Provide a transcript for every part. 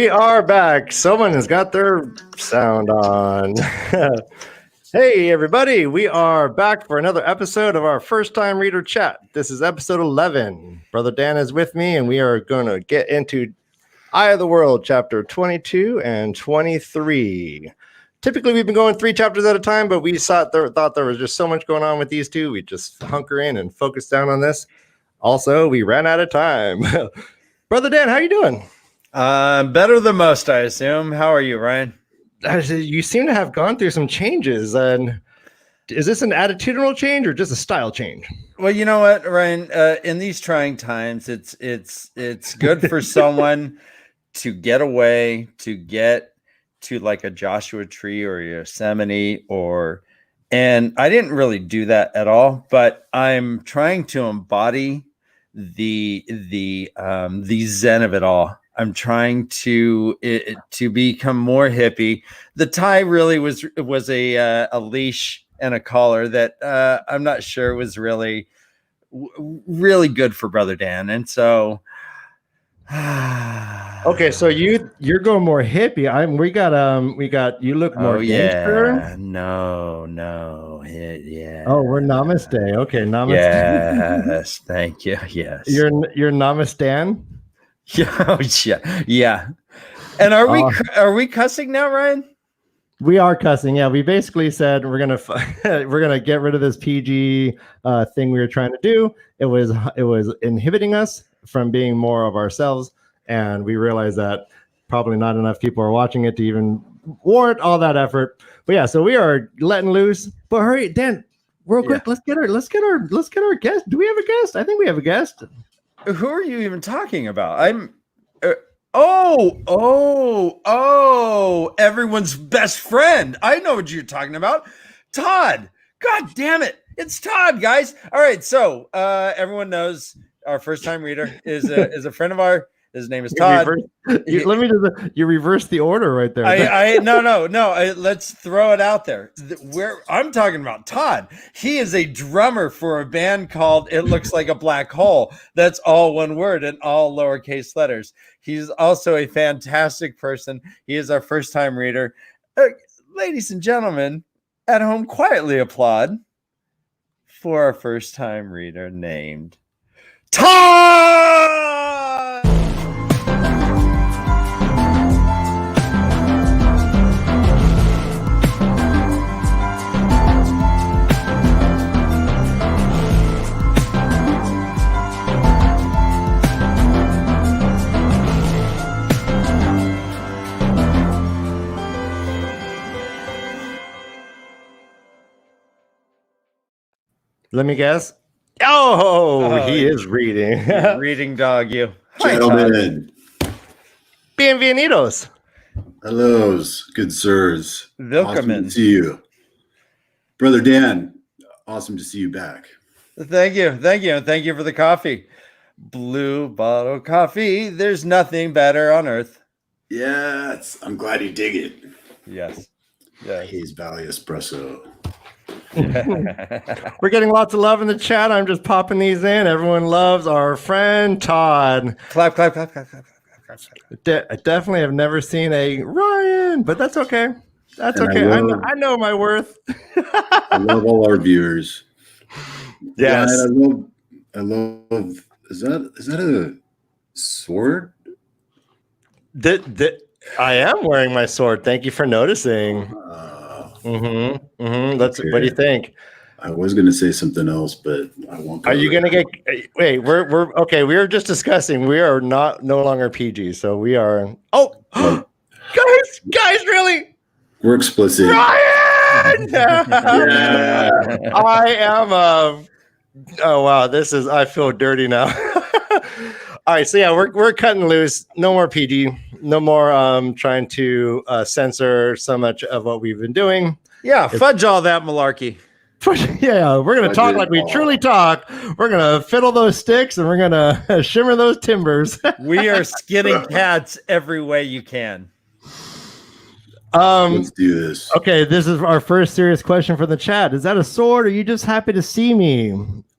We are back. Someone has got their sound on. Hey, everybody. We are back for another episode of our first time reader chat. This is episode 11. Brother Dan is with me, and we are going to get into Eye of the World, chapter 22 and 23. Typically, we've been going 3 chapters at a time, but we thought there was just so much going on with these two. We just hunker in and focus down on this. Also, we ran out of time. Brother Dan, how are you doing? Better than most, I assume. How are you, Ryan? You seem to have gone through some changes. And is this an attitudinal change or just a style change? Well, you know what, Ryan? In these trying times, it's good for someone to get away, to get to like a Joshua Tree or Yosemite, and I didn't really do that at all. But I'm trying to embody the zen of it all. I'm trying to become more hippie. The tie really was a leash and a collar that I'm not sure was really good for Brother Dan, and so okay. So you're going more hippie. We got you look more gangster. Yeah, no, yeah. Oh, we're namaste. Okay, namaste. Yes, thank you. Yes, you're namaste. Yeah. And are we cussing now, Ryan? We are cussing. Yeah, we basically said we're gonna get rid of this PG thing we were trying to do. It was inhibiting us from being more of ourselves, and we realized that probably not enough people are watching it to even warrant all that effort. But yeah, so we are letting loose. But hurry, Dan, real quick, let's get our guest. Do we have a guest? I think we have a guest. Who are you even talking about? Everyone's best friend. I know what you're talking about. Todd. God damn it. It's Todd, guys. All right. So everyone knows our first time reader is a friend of ours. His name is Todd. You reverse the order right there. No. Let's throw it out there. I'm talking about Todd. He is a drummer for a band called It Looks Like a Black Hole. That's all one word and all lowercase letters. He's also a fantastic person. He is our first time reader. Ladies and gentlemen, at home, quietly applaud for our first time reader named Todd. Let me guess. Oh, he is reading. Reading dog, you. Gentlemen. Bienvenidos. Hellos, good sirs. Welcome awesome to see you. Brother Dan, awesome to see you back. Thank you. And thank you for the coffee. Blue Bottle Coffee. There's nothing better on earth. Yes, I'm glad you dig it. Yes. Hayes Valley Espresso. We're getting lots of love in the chat. I'm just popping these in. Everyone loves our friend Todd. Clap. I definitely have never seen a Ryan, but that's okay. That's okay. I know my worth. I love all our viewers. Yes. I love. Is that a sword? I am wearing my sword. Thank you for noticing. What do you think? I was going to say something else, but I won't. Are you going to get? Wait, we're okay. We were just discussing. We are no longer PG, so we are. Oh, guys, really? We're explicit. Ryan! Yeah. I am. Oh wow, I feel dirty now. All right, so yeah, we're cutting loose. No more PG. No more trying to censor so much of what we've been doing. Yeah, fudge all that malarkey. Yeah, we're going to talk like we truly talk. We're going to fiddle those sticks and we're going to shimmer those timbers. We are skinning cats every way you can. Let's do this. Okay, this is our first serious question for the chat. Is that a sword or are you just happy to see me?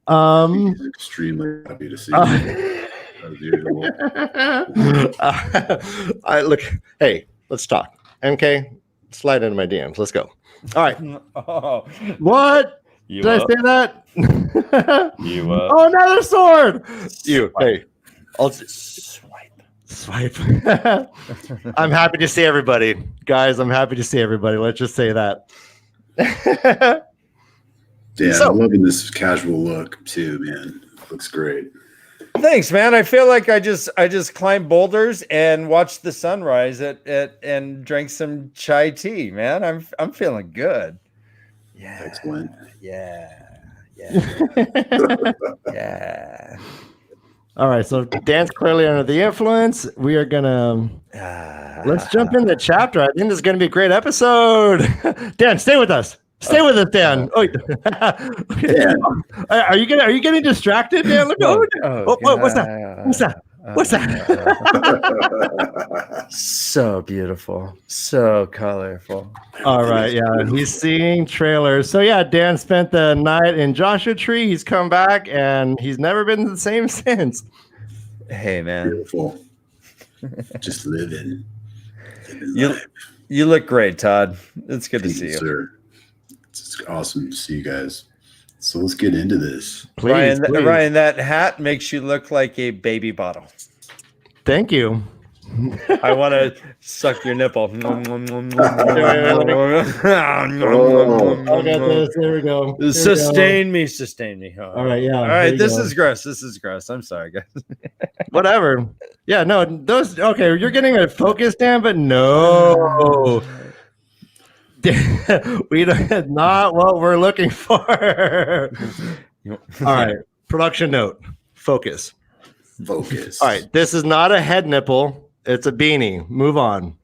He's extremely happy to see me. As usual. I look. Hey, let's talk. MK, slide into my DMs. Let's go. All right. Oh, What? you Did up? I say that? You up? Oh, another sword. You. Swipe. Hey. I'll swipe. I'm happy to see everybody, guys. I'm happy to see everybody. Let's just say that. Yeah, So- I'm loving this casual look too, man. Looks great. Thanks, man. I feel like I just climbed boulders and watched the sunrise and drank some chai tea, man. I'm feeling good. Yeah. Excellent. Yeah. All right, so Dan's clearly under the influence. We are gonna let's jump into the chapter. I think this is gonna be a great episode. Dan, stay with us. Stay with us, Dan. Oh, Dan. are you getting distracted, Dan? Look over there. What's that? What's that? What's that? So beautiful, so colorful. All right, yeah, he's seeing trailers. So yeah, Dan spent the night in Joshua Tree. He's come back and he's never been the same since. Hey, man, Beautiful. Just living you look great, Todd. It's good to Thank see you. sir. It's awesome to see you guys. So let's get into this. Please, please. Ryan, that hat makes you look like a baby bottle. Thank you. I want to suck your nipple. I'll get this. There we go. Sustain me. All right, yeah. All there right, you this go. is gross. I'm sorry, guys. Whatever. Yeah, no, those okay, you're getting a focus, Dan, but no. That's not what we're looking for. All right, production note. Focus. Focus. All right, this is not a head nipple, it's a beanie. Move on.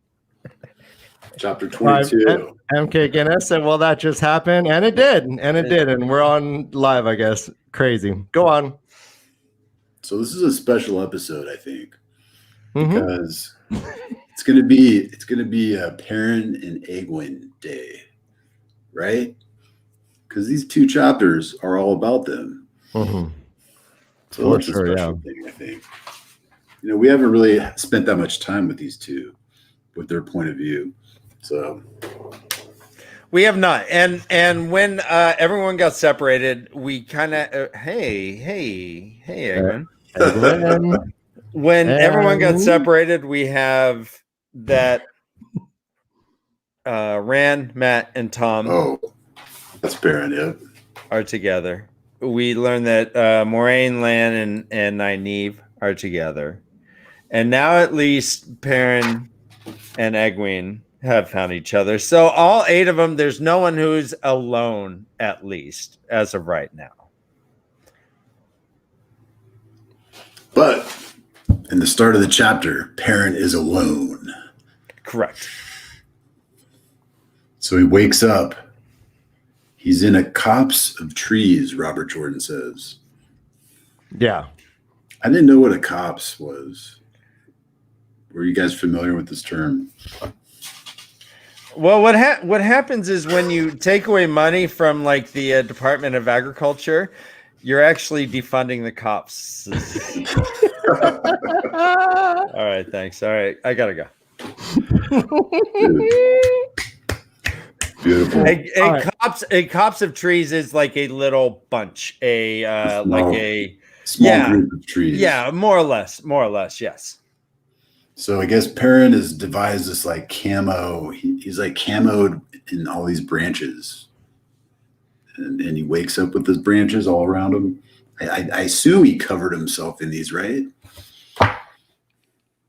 Chapter 22. MK Guinness said, well, that just happened, and it did, and we're on live, I guess. Crazy. Go on. So this is a special episode, I think, Mhm. because it's gonna be a Perrin and Egwin day, right? Because these two chapters are all about them. Mhm. So For that's sure, a special thing, I think. You know, we haven't really spent that much time with these two, with their point of view. So We have not, and when everyone got separated, we kind of hey, Eggman. Egwin. When everyone got And- separated, we have that Rand, Matt, and Tom oh, that's Perrin, yeah. are together. We learned that Moraine, Lan, and Nynaeve are together, and now at least Perrin and Egwene have found each other. So all 8 of them, there's no one who's alone, at least as of right now. But in the start of the chapter, Perrin is alone. Correct. So he wakes up. He's in a copse of trees, Robert Jordan says. Yeah. I didn't know what a copse was. Were you guys familiar with this term? Well, what happens is when you take away money from like the Department of Agriculture, you're actually defunding the cops. All right, thanks. All right, I gotta go. Beautiful. A copse of trees is like a little bunch, like a small group of trees. Yeah, more or less, yes. So I guess Perrin has devised this like camo. He's like camoed in all these branches, and he wakes up with his branches all around him. I assume he covered himself in these, right?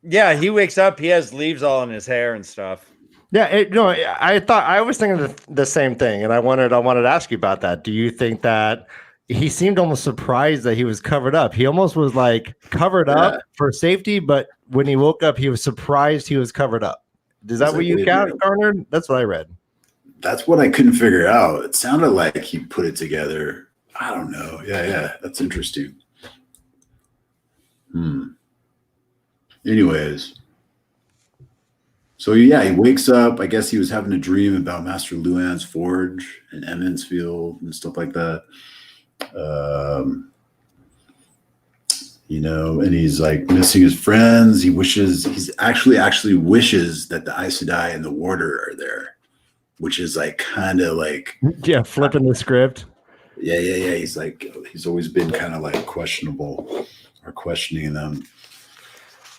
Yeah, he wakes up. He has leaves all in his hair and stuff. Yeah, I was thinking the same thing, and I wanted to ask you about that. Do you think that he seemed almost surprised that he was covered up? He almost was like covered up for safety, but when he woke up, he was surprised he was covered up. Is that what you garnered? That's what I read. That's what I couldn't figure out. It sounded like he put it together. I don't know. Yeah, that's interesting. Anyways. So yeah, he wakes up. I guess he was having a dream about Master Luan's forge and Emmons Field and stuff like that. and he's like missing his friends. He's actually wishes that the Aes Sedai and the Warder are there, which is like kind of like flipping the script. Yeah. He's always been kind of like questionable or questioning them.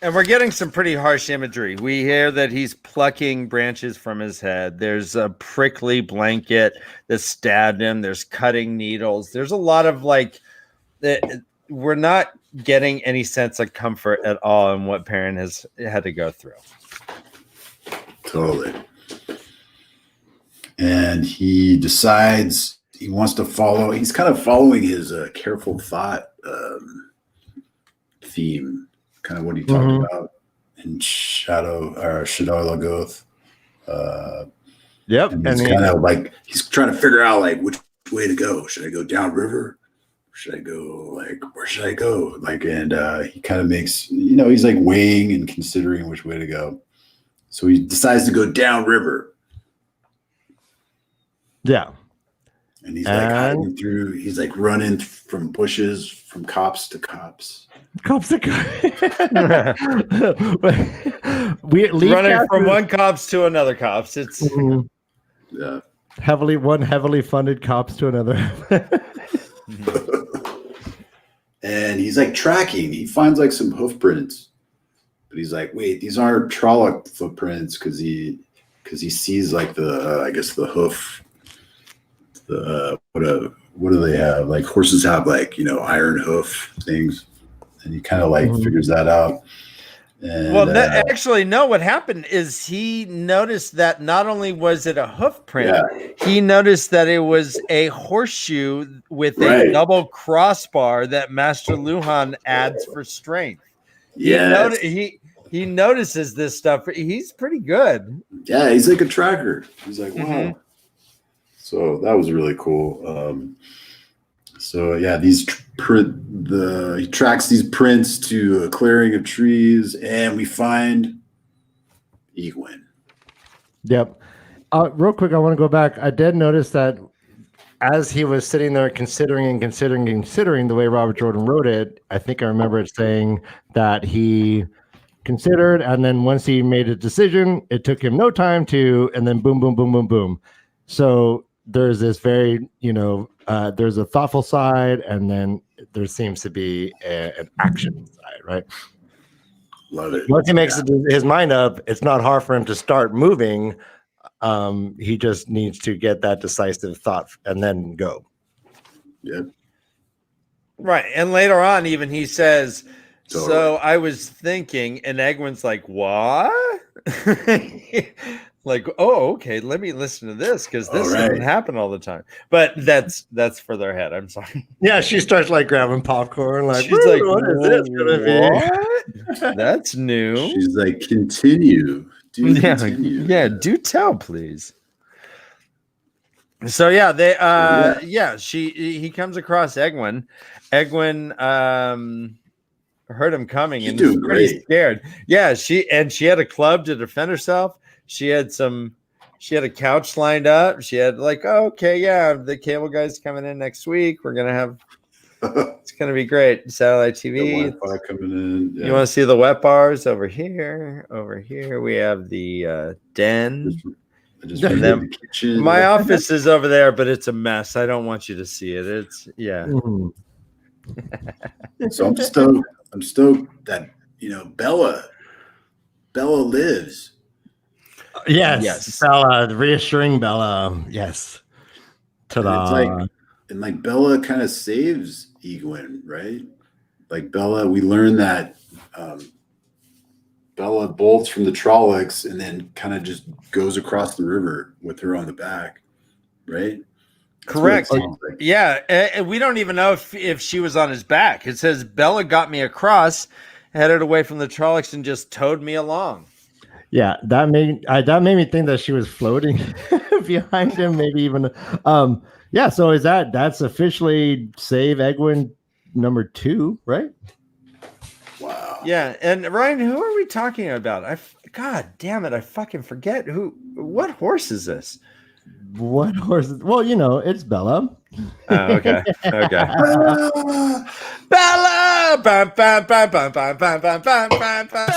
And we're getting some pretty harsh imagery. We hear that he's plucking branches from his head. There's a prickly blanket that stabbed him. There's cutting needles. There's a lot of like, we're not getting any sense of comfort at all in what Perrin has had to go through. Totally. And he decides he wants to follow. He's kind of following his careful thought theme. Kind of what he talked about in Shadow Lagoth. Yep. And he's kind of like, he's trying to figure out like which way to go. Should I go downriver? Should I go where should I go? And he kind of makes, he's like weighing and considering which way to go. So he decides to go downriver. Yeah. And he's like hiding through, he's like running from bushes, from cops to cops. Cops to cops. Running from one cops to another cops. It's yeah. heavily funded cops to another. And he's like tracking. He finds like some hoof prints. But he's like, wait, these aren't Trolloc footprints because he sees like the I guess the hoof. What do they have? Like horses have like iron hoof things, and he kind of like figures that out. And, actually, no. What happened is he noticed that not only was it a hoof print, he noticed that it was a horseshoe with a double crossbar that Master Luhan adds for strength. Yeah, he notices this stuff. He's pretty good. Yeah, he's like a tracker. He's like, wow. So that was really cool. He tracks these prints to a clearing of trees, and we find Egwene. Yep. Real quick, I want to go back. I did notice that as he was sitting there considering the way Robert Jordan wrote it, I think I remember it saying that he considered, and then once he made a decision, it took him no time to, and then boom, boom, boom, boom, boom. So there's this very, there's a thoughtful side, and then there seems to be an action side, right? Love it. Once he makes his mind up, it's not hard for him to start moving. He just needs to get that decisive thought and then go. Yep. Right. And later on, even he says, so I was thinking, and Egwene's like, what? Like, oh, okay, let me listen to this because this doesn't happen all the time. But that's further ahead. I'm sorry. Yeah, she starts like grabbing popcorn, like she's like, what is this gonna be? That's new. She's like, continue. Continue. Yeah, do tell, please. So yeah, he comes across Egwene. Egwene heard him coming and was pretty scared. Yeah, she had a club to defend herself. She had a couch lined up. She had like, oh, okay, yeah, the cable guy's coming in next week. We're gonna have it's gonna be great. Satellite TV. Wi-Fi coming in. Yeah. You want to see the wet bars over here? Over here we have the den. And then the kitchen. My office is over there, but it's a mess. I don't want you to see it. It's So I'm stoked that Bella lives. Yes. Bella, reassuring Bella. Yes. Ta-da. And Bella kind of saves Egwene, right? Like Bella, we learn that Bella bolts from the Trollocs and then kind of just goes across the river with her on the back, right? Correct. Yeah, and we don't even know if she was on his back. It says Bella got me across, headed away from the Trollocs, and just towed me along. Yeah, that made me think that she was floating behind him. Maybe even, yeah. So that's officially save Egwene number 2, right? Wow. Yeah, and Ryan, who are we talking about? God damn it, I fucking forget what horse is this? What horse? Well, it's Bella. Oh, okay. Okay. Bella! Bam, bam, bam, bam, bam, bam, bam, bam, bam, bam.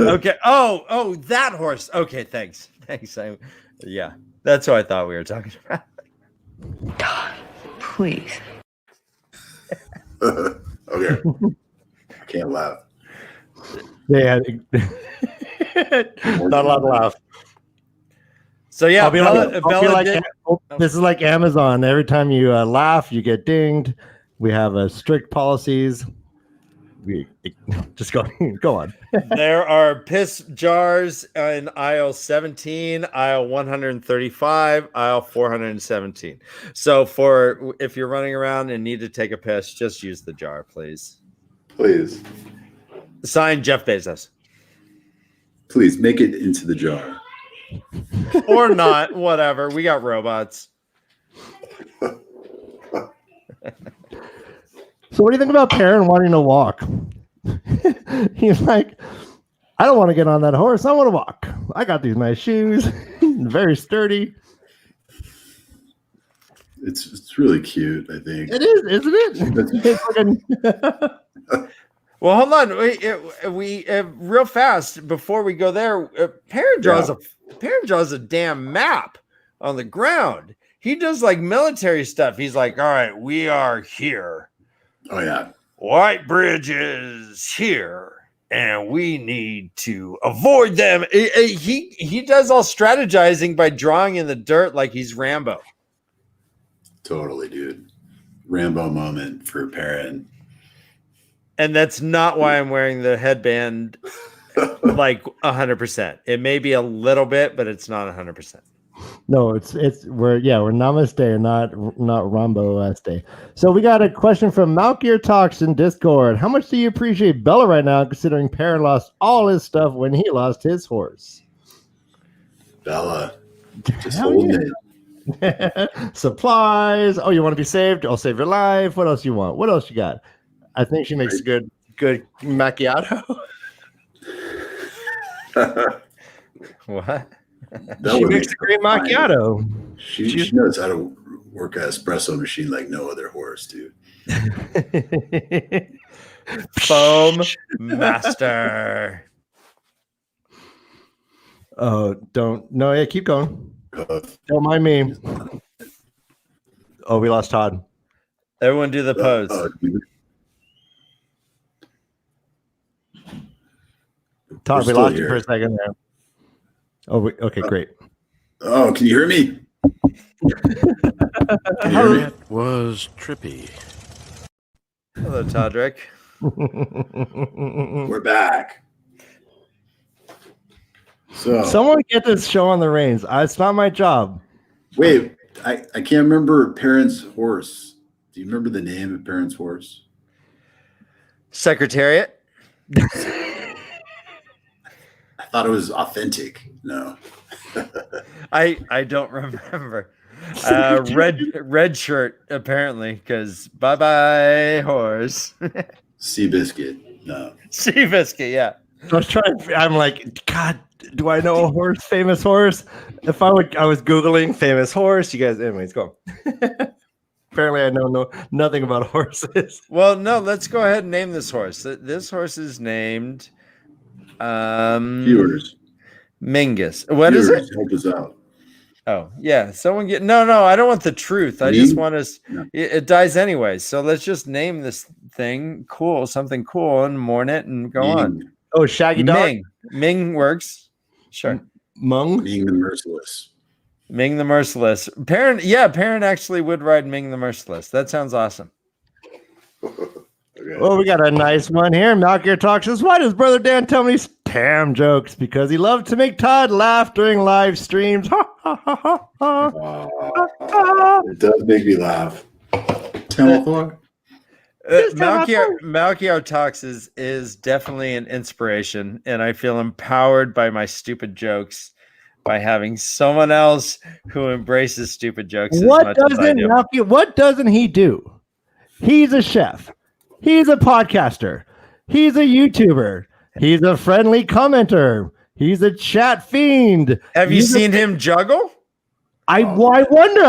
Okay. Oh, that horse. Okay, thanks. Yeah, that's what I thought we were talking about. Todd, please. Okay. I can't laugh. Yeah. Not allowed to laugh. So yeah, I'll be Bella this is like Amazon. Every time you laugh, you get dinged. We have strict policies. We just go on. There are piss jars in aisle 17, aisle 135, aisle 417. So if you're running around and need to take a piss, just use the jar, please. Please. Signed, Jeff Bezos. Please make it into the jar. Or not, whatever. We got robots. So what do you think about Perrin wanting to walk? He's like, I don't want to get on that horse. I want to walk. I got these nice shoes. Very sturdy. It's really cute, I think. It is, isn't it? Well, hold on. We real fast before we go there. Perrin draws a damn map on the ground. He does like military stuff. He's like, all right, we are here. Oh yeah. White Bridge is here, and we need to avoid them. He does all strategizing by drawing in the dirt like he's Rambo. Totally, dude. Rambo moment for Perrin. And that's not why I'm wearing the headband like 100%. It may be a little bit, but it's not 100%. No, we're Namaste, not Rambo Day. So we got a question from Malkier Talks in Discord. How much do you appreciate Bella right now, considering Perrin lost all his stuff when he lost his horse? Bella, just holding it. Supplies. Oh, you want to be saved? I'll save your life. What else you want? What else you got? I think she makes a good macchiato. What? She makes a great macchiato. She knows how to work an espresso machine like no other horse, dude. Foam master. Oh, keep going. Don't mind me. Oh, we lost Todd. Everyone do the pose. Todd, we lost you for a second there. Oh, okay, great. Oh, can you hear me? Can you hear me? That was trippy. Hello, Toddrick. We're back. So someone get this show on the reins. It's not my job. Wait, I can't remember Perrin's horse. Do you remember the name of Perrin's horse? Secretariat. I thought it was authentic. No. I don't remember. Red shirt apparently, because bye horse. Seabiscuit. No. Seabiscuit, yeah. I was trying. I'm like, God, do I know a famous horse? If I was Googling famous horse, you guys. Anyways, go. Apparently, I know nothing about horses. Well, no. Let's go ahead and name this horse. This horse is named. Viewers. Mingus. What is it? Help us out. Oh, yeah. Someone get no. I don't want the truth. I just want us. No. It dies anyway. So let's just name this thing cool, something cool, and mourn it and go on. Oh, Shaggy Dog. Ming works. Sure. Ming the Merciless. Ming the Merciless. Perrin actually would ride Ming the Merciless. That sounds awesome. Okay. Well, we got a nice one here. Malkier Talks says, why does Brother Dan tell me spam jokes? Because he loved to make Todd laugh during live streams. It does make me laugh. Malkier Talks is definitely an inspiration, and I feel empowered by my stupid jokes by having someone else who embraces stupid jokes. What doesn't he do? He's a chef. He's a podcaster. He's a YouTuber. He's a friendly commenter. He's a chat fiend. Have you seen him juggle? I wonder.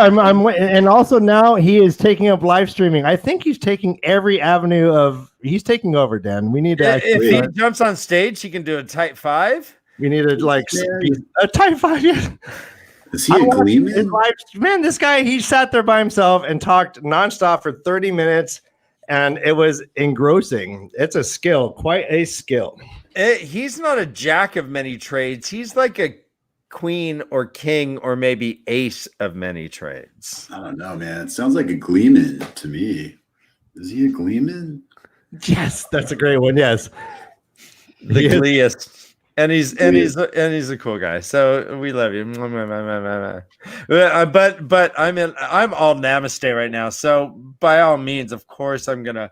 And also now he is taking up live streaming. I think he's taking every avenue of. He's taking over. Dan, we need to. If he jumps on stage, he can do a tight 5. We need to a type 5. Yeah. Is he a gleeman? Man, this guy, he sat there by himself and talked nonstop for 30 minutes, and it was engrossing. It's a skill, quite a skill. He's not a jack of many trades. He's like a queen or king or maybe ace of many trades. I don't know, man. It sounds like a gleeman to me. Is he a gleeman? Yes, that's a great one. Yes, the gleeist. And he's a cool guy, so we love you. But I'm all namaste right now. So by all means, of course, I'm gonna.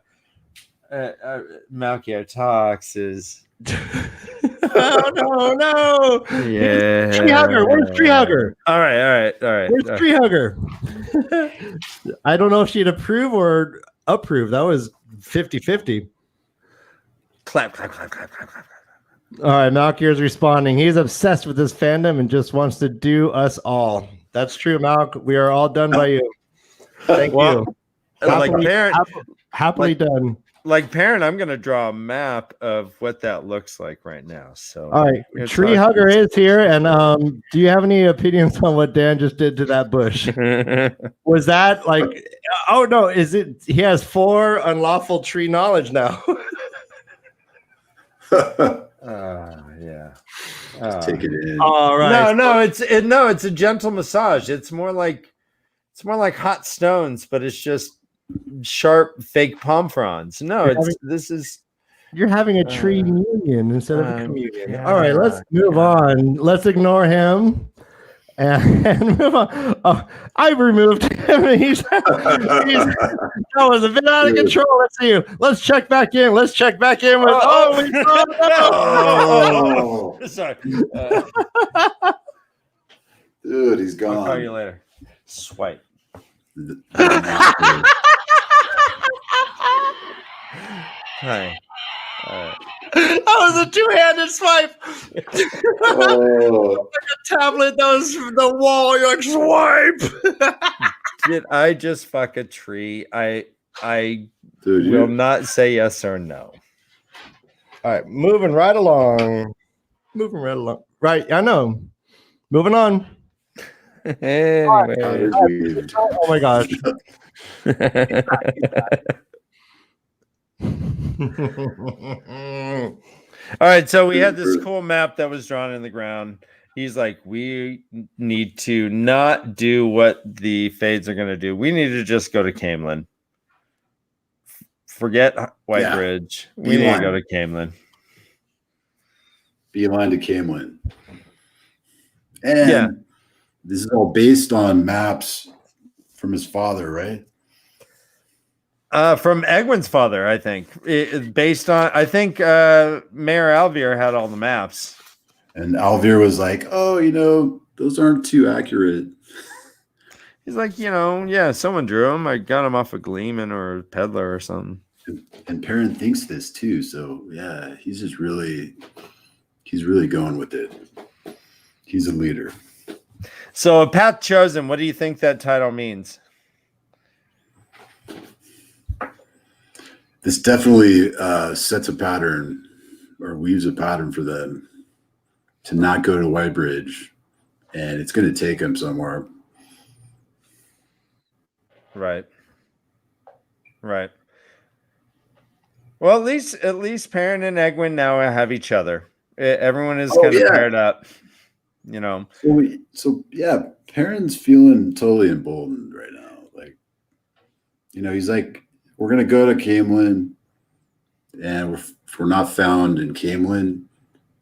Malchio Talks is. Oh no! Yeah. Tree hugger. Where's Tree hugger? All right. Where's Tree hugger? I don't know if she'd approve or approve. That was 50-50. Clap. All right, Malkier's responding. He's obsessed with this fandom and just wants to do us all. That's true, Malk. We are all done by you. Thank you. Happily done. Like Parent, I'm going to draw a map of what that looks like right now. So, all right, Tree Hugger is here, and do you have any opinions on what Dan just did to that bush? Was that like? Oh no, is it? He has 4 unlawful tree knowledge now. Yeah. Take it in. All right. No, it's a gentle massage. It's more like hot stones, but it's just sharp fake palm fronds. No, you're having a tree union instead of a communion. Yeah. All right, let's move on. Let's ignore him and move on. Oh, I removed him. That was a bit out of control. Let's see. Let's check back in. Let's check back in with. Sorry. Dude, he's gone. I'll call you later. Swipe. Hi. That was a 2-handed swipe. Like a tablet that was the wall. You're like, swipe. Did I just fuck a tree? I will not say yes or no. All right, moving right along. Right, I know. Moving on. Anyway. Oh my gosh. All right, so we had this cool map that was drawn in the ground. He's like, we need to not do what the Fades are going to do. We need to just go to Camelin. Forget White Bridge. We need to go to Camelin. Beeline to Camelin. And this is all based on maps from his father, right? From Egwin's father, I think. Based on, I think Mayor Alvear had all the maps. And Alvear was like, oh, those aren't too accurate. He's like, someone drew them. I got them off a Gleeman or a Peddler or something. And Perrin thinks this too. So, yeah, he's really going with it. He's a leader. So, a path chosen, what do you think that title means? This definitely sets a pattern or weaves a pattern for them to not go to White Bridge, and it's going to take them somewhere. Right. Well, at least Perrin and Egwin now have each other. Everyone is kind of paired up, So Perrin's feeling totally emboldened right now. Like, he's like, we're going to go to Camelin, and if we're not found in Camelin,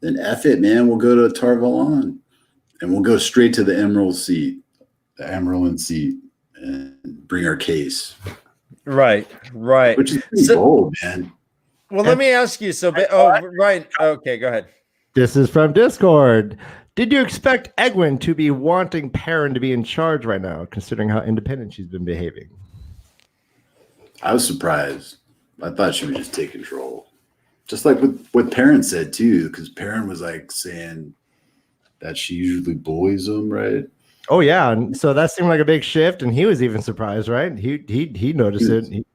then F it, man. We'll go to Tar-Valon, and we'll go straight to the Emerald seat, and bring our case. Right. Which is pretty bold, man. Well, let me ask you. Right. Okay, go ahead. This is from Discord. Did you expect Egwin to be wanting Perrin to be in charge right now, considering how independent she's been behaving? I was surprised. I thought she would just take control. Just like what Perrin said too, because Perrin was like saying that she usually bullies him, right? Oh yeah, and so that seemed like a big shift, and he was even surprised, right? He noticed it.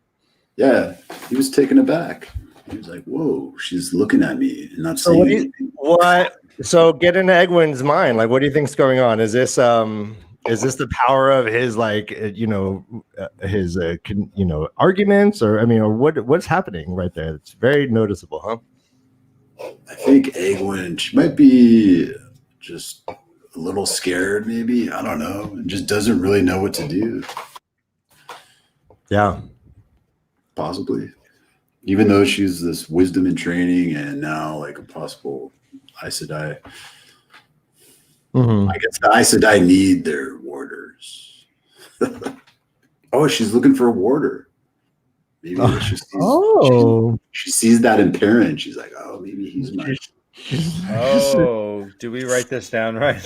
Yeah, he was taken aback. He was like, "Whoa, she's looking at me and not So saying what? anything." So get into Egwin's mind. Like, what do you think's going on? Is this the power of his arguments, or what's happening right there? It's very noticeable, huh? I think Egwin, she might be just a little scared, maybe. I don't know. And just doesn't really know what to do. Yeah. Possibly. Even though she's this wisdom in training and now like a possible Aes Sedai. Mm-hmm. I guess the Aes Sedai need their warders. Oh, she's looking for a warder. Maybe she sees that in Perrin. She's like, oh, maybe he's my. Oh, do we write this down right?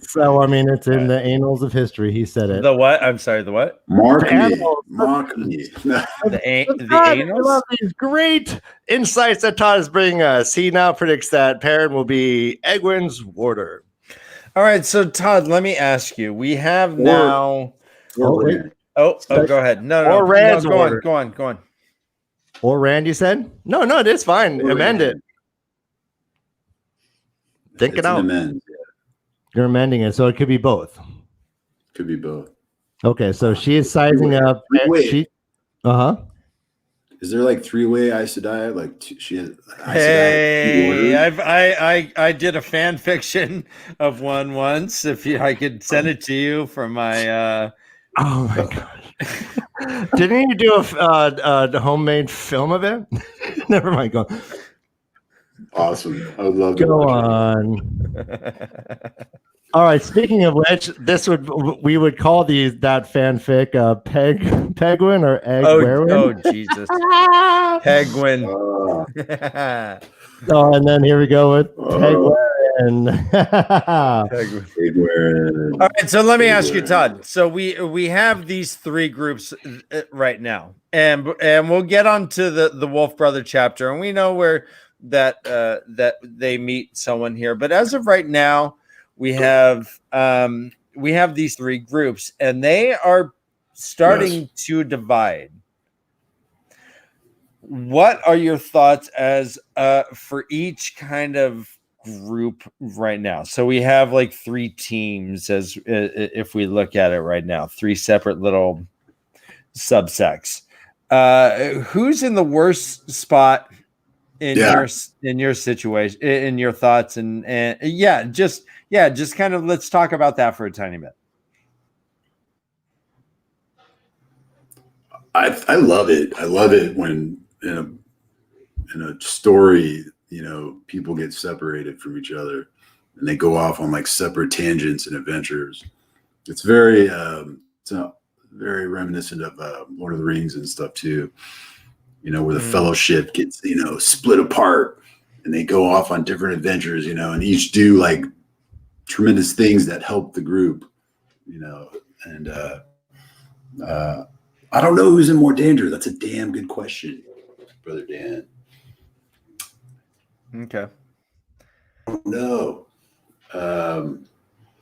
So I mean, it's in the annals of history. He said it. The what? I'm sorry. The what? Mark me. The I annals. love these great insights that Todd is bringing us. He now predicts that Perrin will be Egwin's warder. All right, so Todd, let me ask you. We have now. Go ahead. No. Rand's go warder. on. Or Rand, you said? No, it is fine. Amend it. Think it out. Amend. You're amending it, so it could be both. Could be both. Okay, so she is sizing up. She, Is there like three-way Aes Sedai? Like she has. Hey, I did a fan fiction of one once. I could send it to you from my. Oh my gosh! Didn't you do a homemade film of it? Never mind. Go. Awesome. I would love to Go watch on. All right. Speaking of which, we would call that fanfic Pegwin or Egwin. Oh Jesus, Pegwin. And then here we go with Pegwin. All right, so let me ask you, Todd. So we have these three groups right now, and we'll get onto the Wolf Brother chapter, and we know where that they meet someone here. But as of right now, we have these three groups, and they are starting to divide. What are your thoughts as for each kind of group right now? So we have like three teams, as if we look at it right now, three separate little subsects. Who's in the worst spot in your situation, in your thoughts, and just kind of let's talk about that for a tiny bit. I love it. I love it when in a story, people get separated from each other and they go off on like separate tangents and adventures. It's very very reminiscent of Lord of the Rings and stuff too. Where the fellowship gets, split apart and they go off on different adventures, and each do like tremendous things that help the group, and I don't know who's in more danger. That's a damn good question, Brother Dan. Okay. No.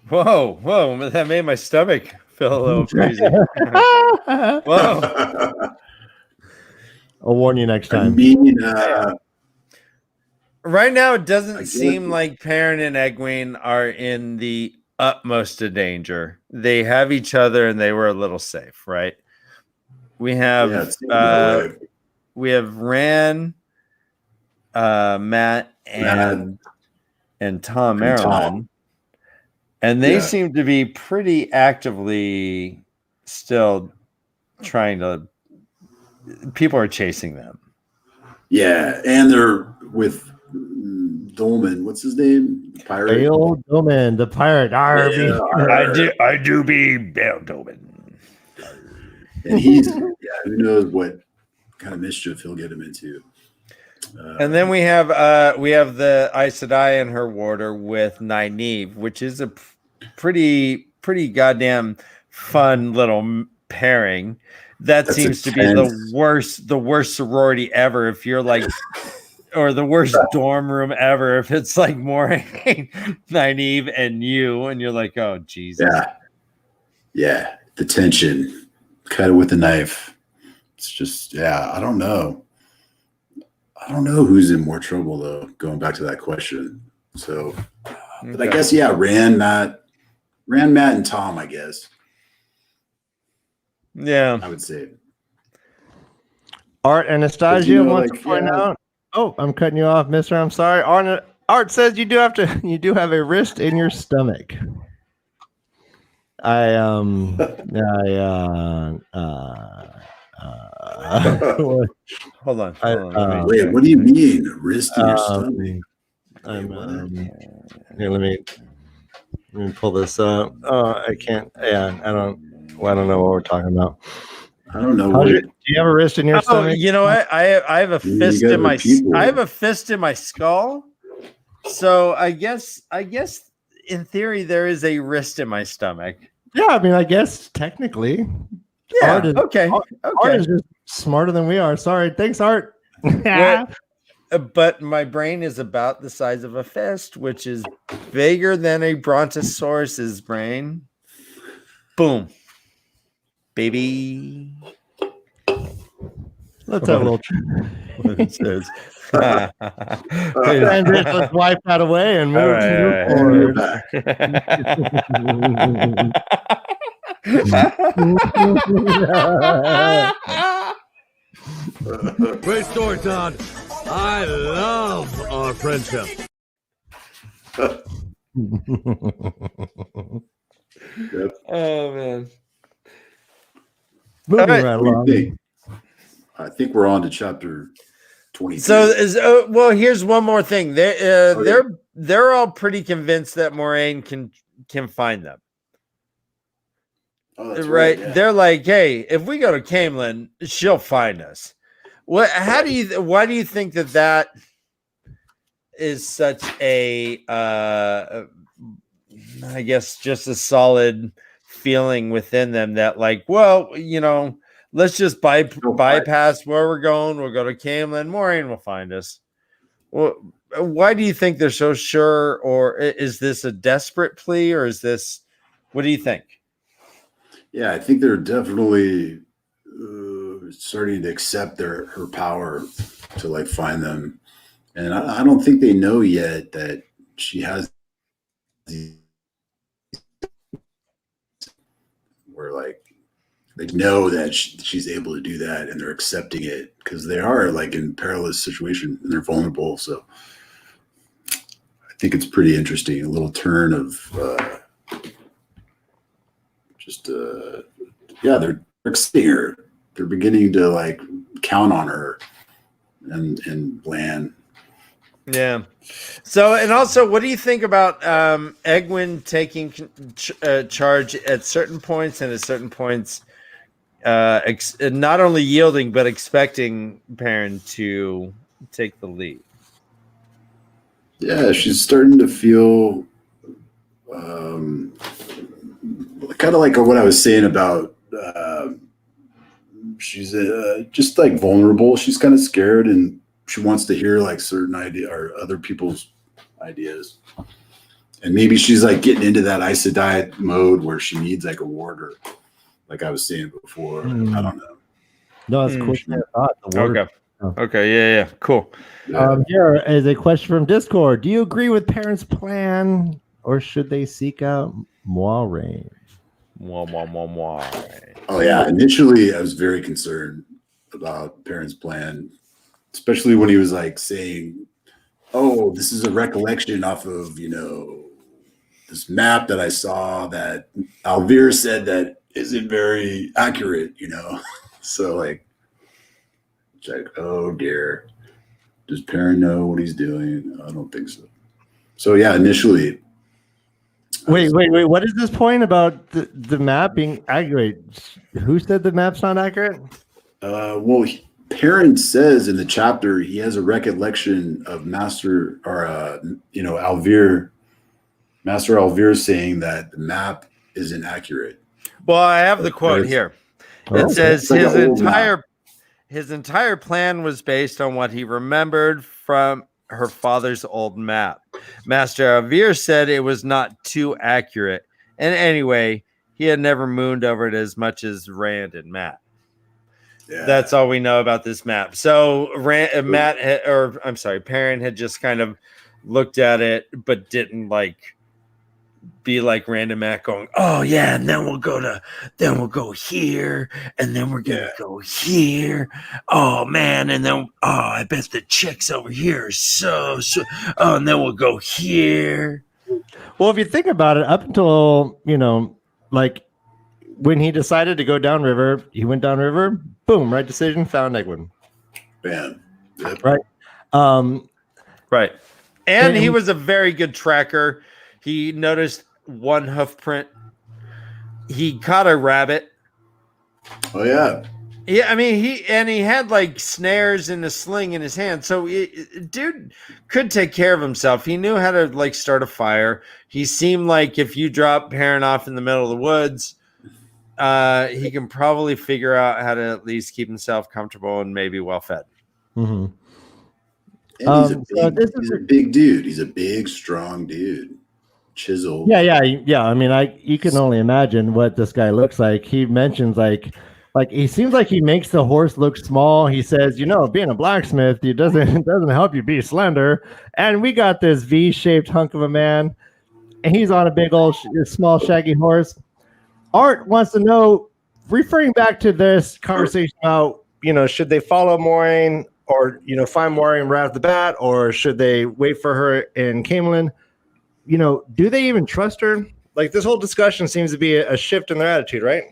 Whoa! That made my stomach feel a little crazy. Whoa! I'll warn you next time. Right now, it doesn't seem like Perrin and Egwene are in the utmost of danger. They have each other, and they were a little safe, right? We have Ran, Matt, and Tom Merriman, and they seem to be pretty actively still trying to. People are chasing them. Yeah, and they're with Dolman. What's his name? The pirate. Bail Dolman, the pirate. I do be Bail Dolman. And he's who knows what kind of mischief he'll get him into. And then we have the Aes Sedai and her warder with Nynaeve, which is a pretty goddamn fun little pairing. that That's seems to be intense. the worst sorority ever. If you're like, or the worst dorm room ever. If it's like Maureen, Naive, and you, and you're like, oh Jesus. Yeah. The tension, cut it with a knife. It's just, I don't know. I don't know who's in more trouble though. Going back to that question. So, but I guess Rand, Matt, and Tom. I guess. Yeah, I would say. Art Anastasia You know, wants like, to point out. Oh, I'm cutting you off, Mister. I'm sorry. Art says you do have a wrist in your stomach. Hold on. Wait, what do you mean? Wrist in your stomach? Here, let me pull this up. I can't. Yeah, I don't know what we're talking about. I don't know. Do you have a wrist in your stomach? You know what? I have a fist in my. I have a fist in my skull. So I guess in theory there is a wrist in my stomach. Yeah, I mean, I guess technically. Yeah. Art is just smarter than we are. Sorry. Thanks, Art. But my brain is about the size of a fist, which is bigger than a brontosaurus's brain. Boom, baby. Let's have a little. What it says. And let's wipe that away and move forward. Great story, Todd. I love our friendship. Oh man. Moving right along. I think we're on to chapter 20. So well, here's one more thing. They're all pretty convinced that Moraine can find them. Oh, right. Yeah. They're like, hey, if we go to Camelin, she'll find us. Why do you think that is such a I guess just a solid feeling within them that like, well, let's just bypass where we're going. We'll go to Camelin. Moraine will find us. Well, why do you think they're so sure? Or is this a desperate plea? Or is this, what do you think? Yeah, I think they're definitely starting to accept her power to like find them. And I don't think they know yet that she has where like they know that she's able to do that and they're accepting it because they are like in perilous situation and they're vulnerable. So I think it's pretty interesting. A little turn of they're accepting her. They're beginning to like count on her and Blan. Yeah. So, and also, what do you think about Egwene taking charge at certain points and at certain points not only yielding but expecting Perrin to take the lead? Yeah, she's starting to feel kind of like what I was saying about she's just like vulnerable. She's kind of scared and she wants to hear like certain idea or other people's ideas. And maybe she's like getting into that Aes Sedai mode where she needs like a warder, like I was saying before. I don't know. No, that's cool. Okay. Okay. Yeah. Cool. Here is a question from Discord. Do you agree with Perrin's plan or should they seek out Moiraine? Oh yeah. Initially I was very concerned about Perrin's plan, especially when he was like saying, oh, this is a recollection off of, this map that I saw that Alvir said that isn't very accurate, So like, it's like, oh dear. Does Perrin know what he's doing? I don't think so. So yeah, initially. Wait. What is this point about the map being accurate? Who said the map's not accurate? Well, Perrin says in the chapter he has a recollection of Master Alvir saying that the map isn't accurate. Well, I have the quote here. It says It's like an old map. his entire plan was based on what he remembered from her father's old map. Master Avir said it was not too accurate. And anyway, he had never mooned over it as much as Rand and Matt. Yeah. That's all we know about this map. So Perrin had just kind of looked at it, but didn't be like Rand and Matt going, oh yeah, and then we'll go here, and then we're gonna go here. Oh man, and then I bet the chicks over here are so oh, and then we'll go here. Well, if you think about it, up until when he decided to go downriver, he went downriver, boom, right decision, found Egwin. Bam. Yep. Right. Right. And he was a very good tracker. He noticed one hoof print. He caught a rabbit. Oh yeah. Yeah, I mean he had snares in a sling in his hand. So dude could take care of himself. He knew how to start a fire. He seemed like if you drop Perrin off in the middle of the woods, he can probably figure out how to at least keep himself comfortable and maybe well fed. Mm-hmm. And he's a big dude. He's a big, strong dude. Chiseled. Yeah. I mean, you can only imagine what this guy looks like. He mentions like he seems like he makes the horse look small. He says, being a blacksmith, it doesn't help you be slender. And we got this V-shaped hunk of a man, and he's on a big old small shaggy horse. Art wants to know, referring back to this conversation about, should they follow Moiraine or, find Moiraine right off the bat, or should they wait for her in Camelin? Do they even trust her? This whole discussion seems to be a shift in their attitude, right?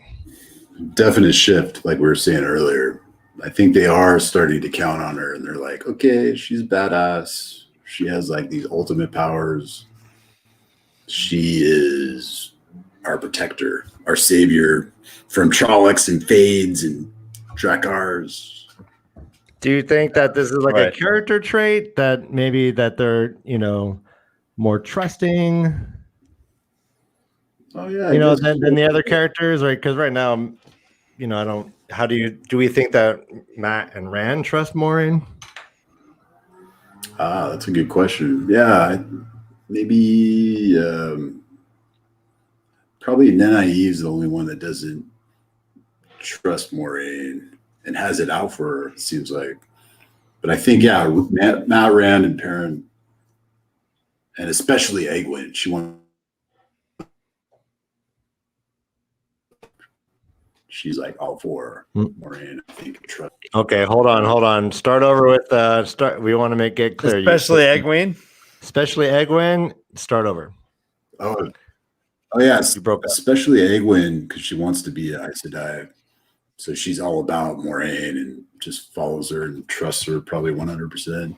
Definite shift, like we were saying earlier. I think they are starting to count on her, and they're like, okay, she's badass. She has these ultimate powers. She is our protector, our savior from Trollocs and Fades and Drakars. Do you think that this is a character trait that maybe that they're, more trusting? Oh yeah, than the other characters, right? Because right now, do we think that Matt and Rand trust Moiraine? That's a good question. Yeah, maybe probably Nenaive's the only one that doesn't trust Moiraine and has it out for her, it seems like. But I think, Matt, Rand, and Perrin, and especially Egwin, she's all for Moiraine, I think. Trust. Okay, hold on. Start over with we want to get clear. Especially Egwin. Especially Egwin. Start over. Oh yeah, you broke up. Especially Egwin, because she wants to be an Aes Sedai. So she's all about Moiraine and just follows her and trusts her probably 100%.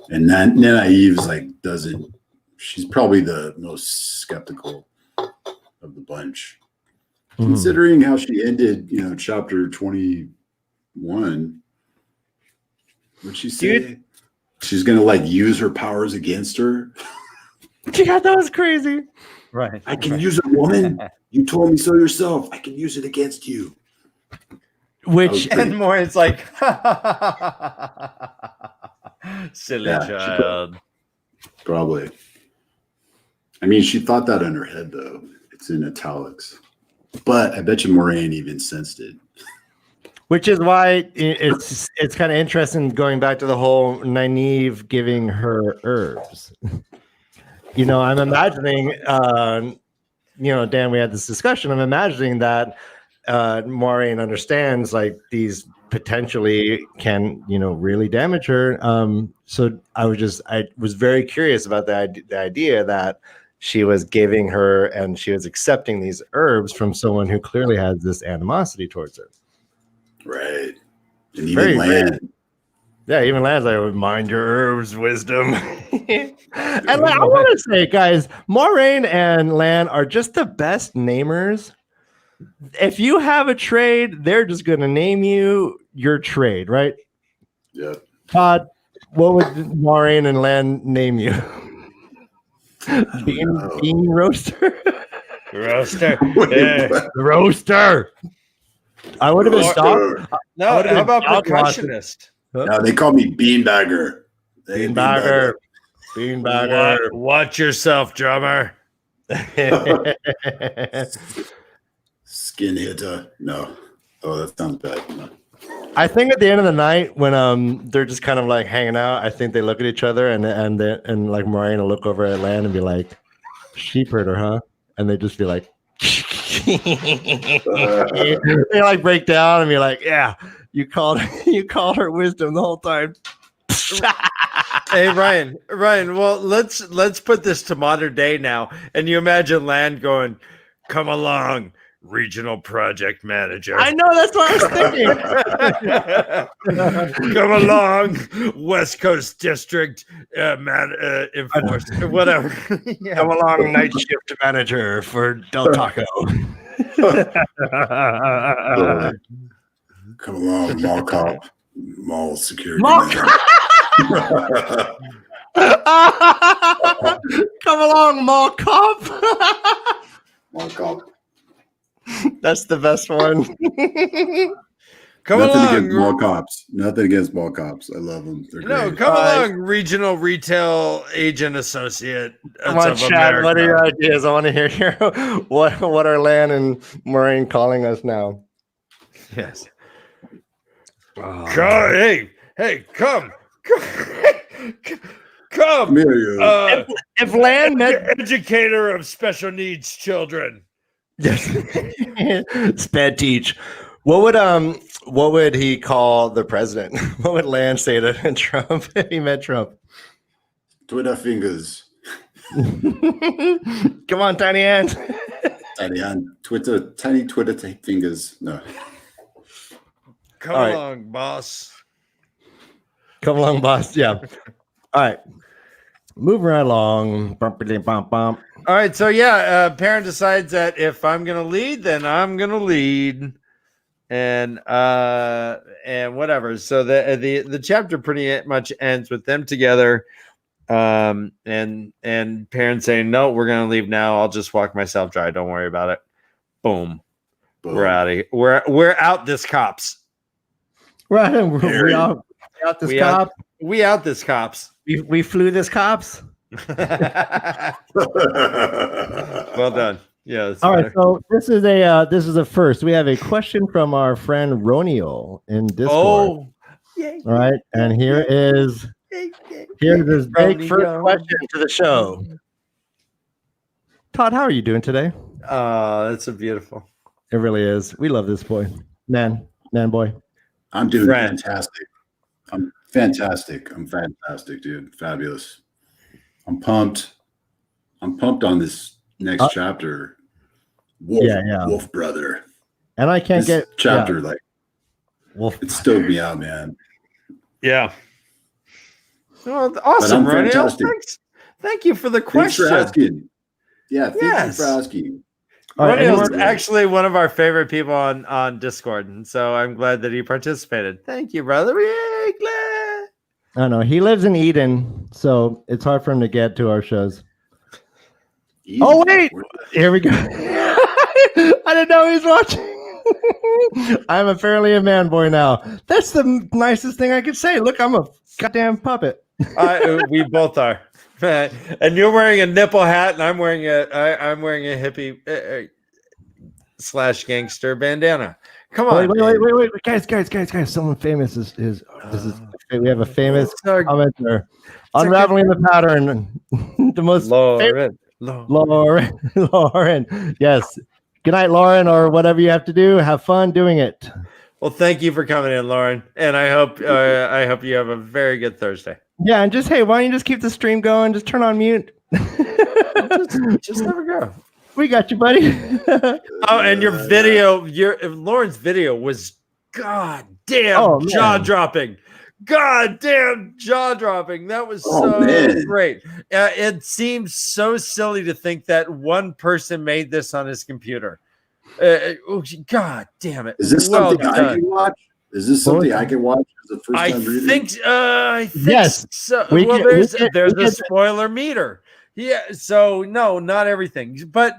And Nenaive's doesn't. She's probably the most skeptical of the bunch. Considering how she ended, chapter 21, what'd she say? Dude. She's gonna use her powers against her. Yeah, that was crazy. Right. I can use a woman. You told me so yourself. I can use it against you. And more, it's silly child. Probably. I mean, she thought that in her head, though. It's in italics. But I bet you Moiraine even sensed it. Which is why it's kind of interesting going back to the whole Nynaeve giving her herbs. I'm imagining, Dan, we had this discussion. I'm imagining that Moiraine understands these potentially can, really damage her. So I was very curious about the idea that she was giving her and she was accepting these herbs from someone who clearly has this animosity towards her. Right. And even Lan. Yeah, even Lan's mind your herbs, wisdom. And I want to say, guys, Moiraine and Lan are just the best namers. If you have a trade, they're just going to name you your trade, right? Yep. Todd, what would Moiraine and Lan name you? Bean roaster? Roaster. The roaster. I would have been stopped. No, would've how been about dog watching. percussionist? No, they call me Beanbagger. Beanbagger. Beanbagger. Watch yourself, drummer. Skin hitter. No. Oh, that sounds bad. No. I think at the end of the night when they're just kind of like hanging out, I think they look at each other and like Mariah will look over at Land and be like, sheep herder, huh? And they just be like they like break down and be like, yeah, you called her wisdom the whole time. Hey Ryan, well let's put this to modern day now. And you imagine Land going, come along, regional project manager. I know, that's what I was thinking. Come along, West Coast District enforcer, whatever. Yeah. Come along, night shift manager for Del Taco. Come along, mall cop, mall security. Mall Come along, mall cop. Mall cop. That's the best one. Come Nothing along, against mall cops. Nothing against mall cops. I love them. They're great. come along, regional retail agent associate. Come on, Chad. What are your ideas? I want to hear what are Lan and Maureen calling us now? Yes. Oh. Come If Lan met educator of special needs children. yes, sped teach. What would he call the president? What would Lan say to Trump if he met Trump? Twitter fingers. Come on, tiny hands. Tiny hand. Tiny Twitter fingers. No. Come All right. along, boss. Come along, boss. Yeah. All right. Moving right along. Bumpity bump bump. All right, so parent decides that if I'm gonna lead, then I'm gonna lead, and whatever. So the chapter pretty much ends with them together, and parents saying, "No, we're gonna leave now. I'll just walk myself dry. Don't worry about it." Boom. We're out of here. We're out this cops. Right. We out this cop. We out this cops. We flew this cops. Well done. Yeah. All right. So this is a first. We have a question from our friend Ronio in Discord. Oh. All right. And here's this big first question to the show. Todd, how are you doing today? That's a beautiful. It really is. We love this boy. Man boy. I'm doing fantastic. I'm fantastic, dude. Fabulous. I'm pumped on this next chapter. Wolf brother. And I can't this get chapter like Wolf. It stoked me out, man. Yeah. Well, awesome, Ronnie. Thank you for the question. Thanks for asking. Yeah, thank you for asking. Ronnie is actually one of our favorite people on Discord, and so I'm glad that he participated. Thank you, brother. We're glad. I know he lives in Eden, so it's hard for him to get to our shows. Eden. Oh wait, here we go. I didn't know he was watching. I'm apparently a man boy now. That's the nicest thing I could say. Look, I'm a goddamn puppet. We both are. And you're wearing a nipple hat, and I'm wearing a hippie / gangster bandana. Come on, wait, guys! Someone famous is we have a famous commenter unraveling the pattern. The most Lauren. Yes. Good night, Lauren, or whatever you have to do. Have fun doing it. Well, thank you for coming in, Lauren, and I hope you have a very good Thursday. Yeah, and just why don't you just keep the stream going? Just turn on mute. just never go. We got you, buddy. And your video, Lauren's video was goddamn jaw-dropping. Goddamn jaw-dropping. That was great. It seems so silly to think that one person made this on his computer. God damn it. Is this something I can watch? Is this something I can watch as a first-time reader? I think yes. So. There's a spoiler meter. Yeah, so no, not everything. But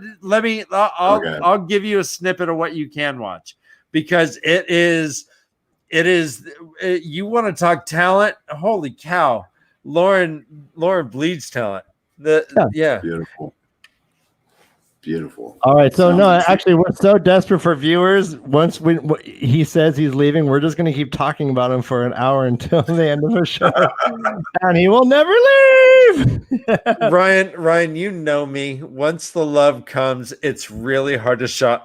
I'll give you a snippet of what you can watch. because you want to talk talent? Holy cow. Lauren bleeds talent. Yeah. Beautiful. All right, so Sounds no, interesting. actually, we're so desperate for viewers. Once he says he's leaving, we're just going to keep talking about him for an hour until the end of the show, and he will never leave. Ryan, you know me. Once the love comes, it's really hard to shut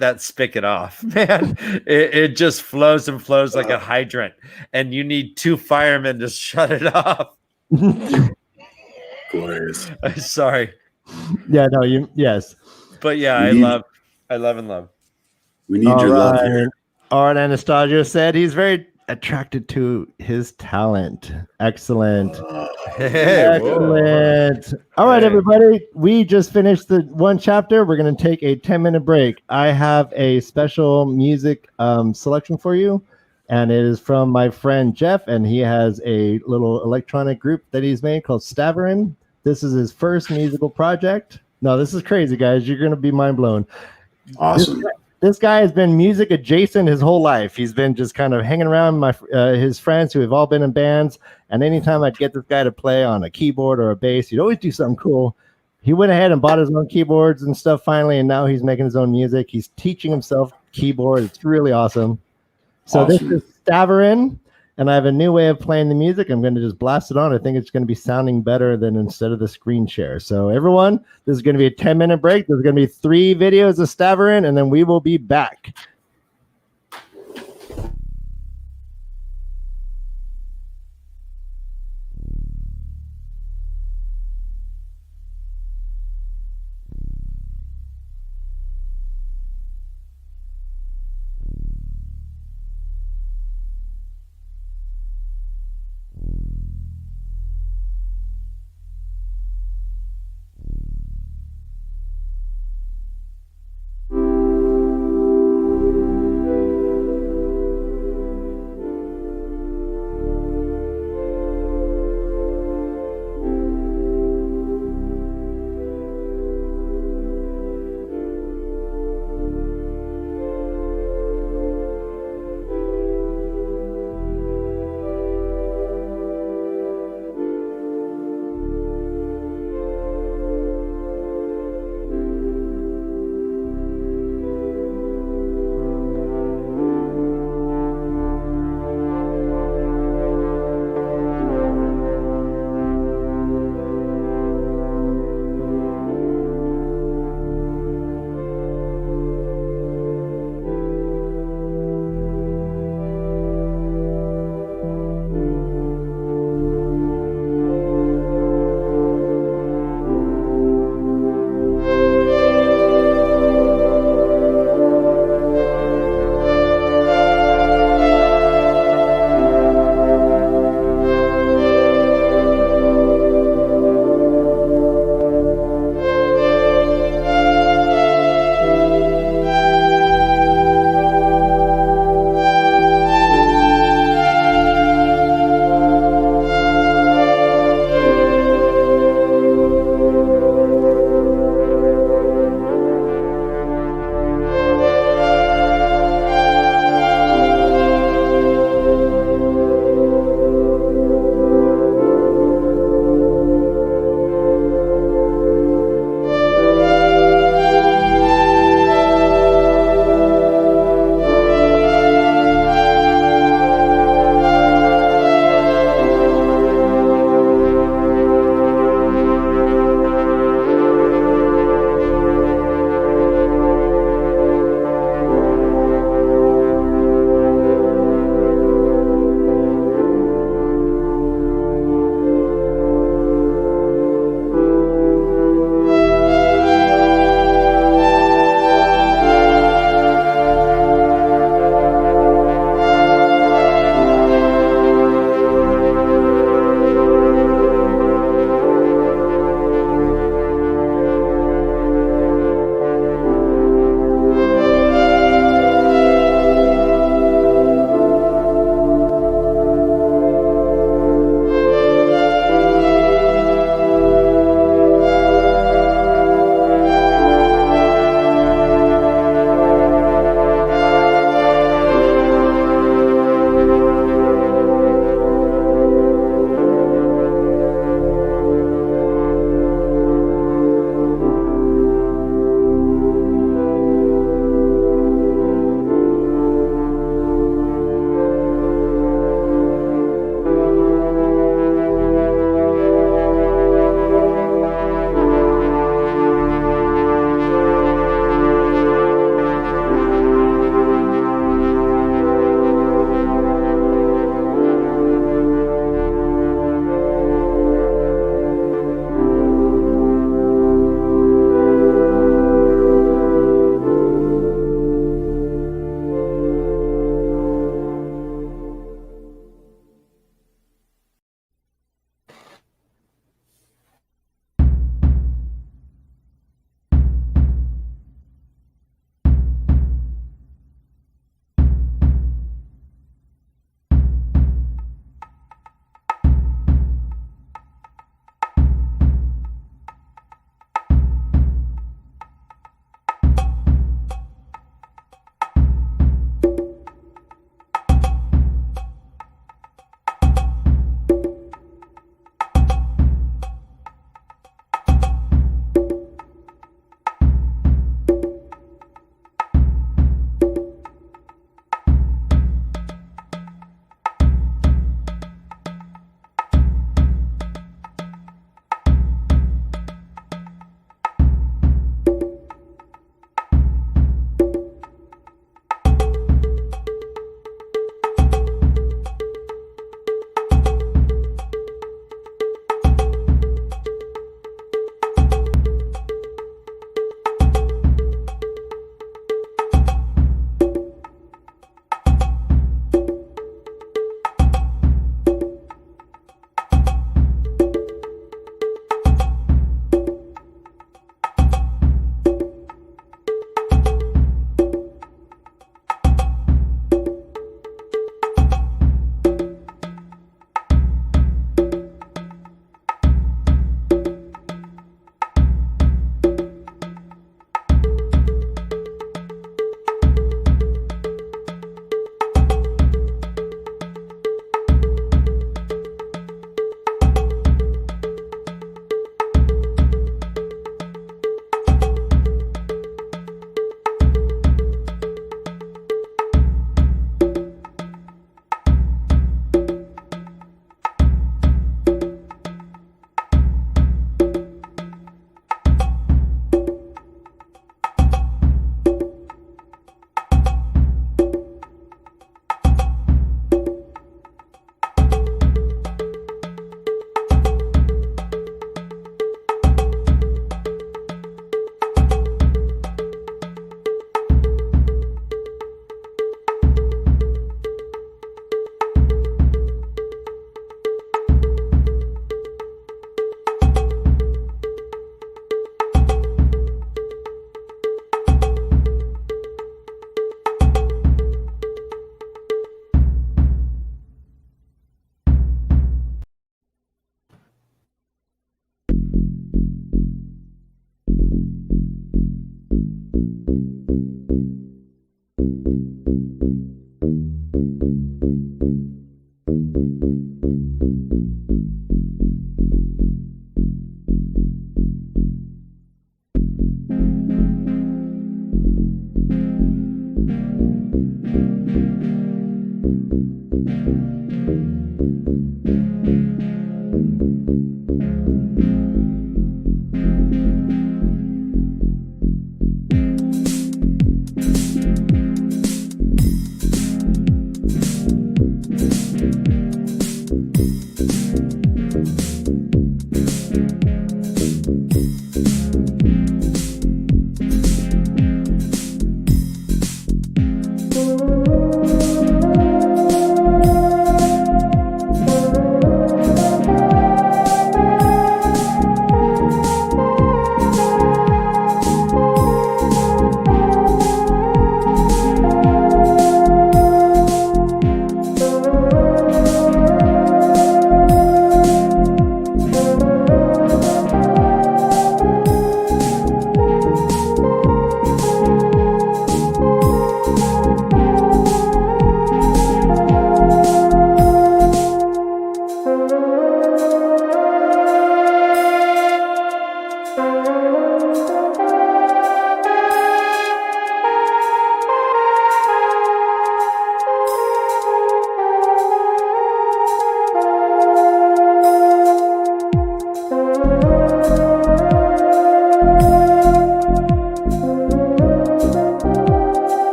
that spigot off, man. It just flows and flows like a hydrant, and you need 2 firemen to shut it off. Glorious. Sorry, Yeah, no, yes. but yeah, I love and love. We need All your love right. here. Art Anastasio said he's very attracted to his talent. Excellent. Excellent. All right, everybody. We just finished the one chapter. We're going to take a 10-minute break. I have a special music selection for you, and it is from my friend Jeff, and he has a little electronic group that he's made called TAVERN. This is his first musical project. No, this is crazy, guys. You're going to be mind blown. Awesome. This guy has been music adjacent his whole life. He's been just kind of hanging around his friends who have all been in bands. And anytime I'd get this guy to play on a keyboard or a bass, he'd always do something cool. He went ahead and bought his own keyboards and stuff finally, and now he's making his own music. He's teaching himself keyboard. It's really awesome. So This is TAVERN, and I have a new way of playing the music. I'm going to just blast it on. I think it's going to be sounding better than instead of the screen share. So everyone, this is going to be a 10-minute break. There's going to be 3 videos of TAVERN, and then we will be back.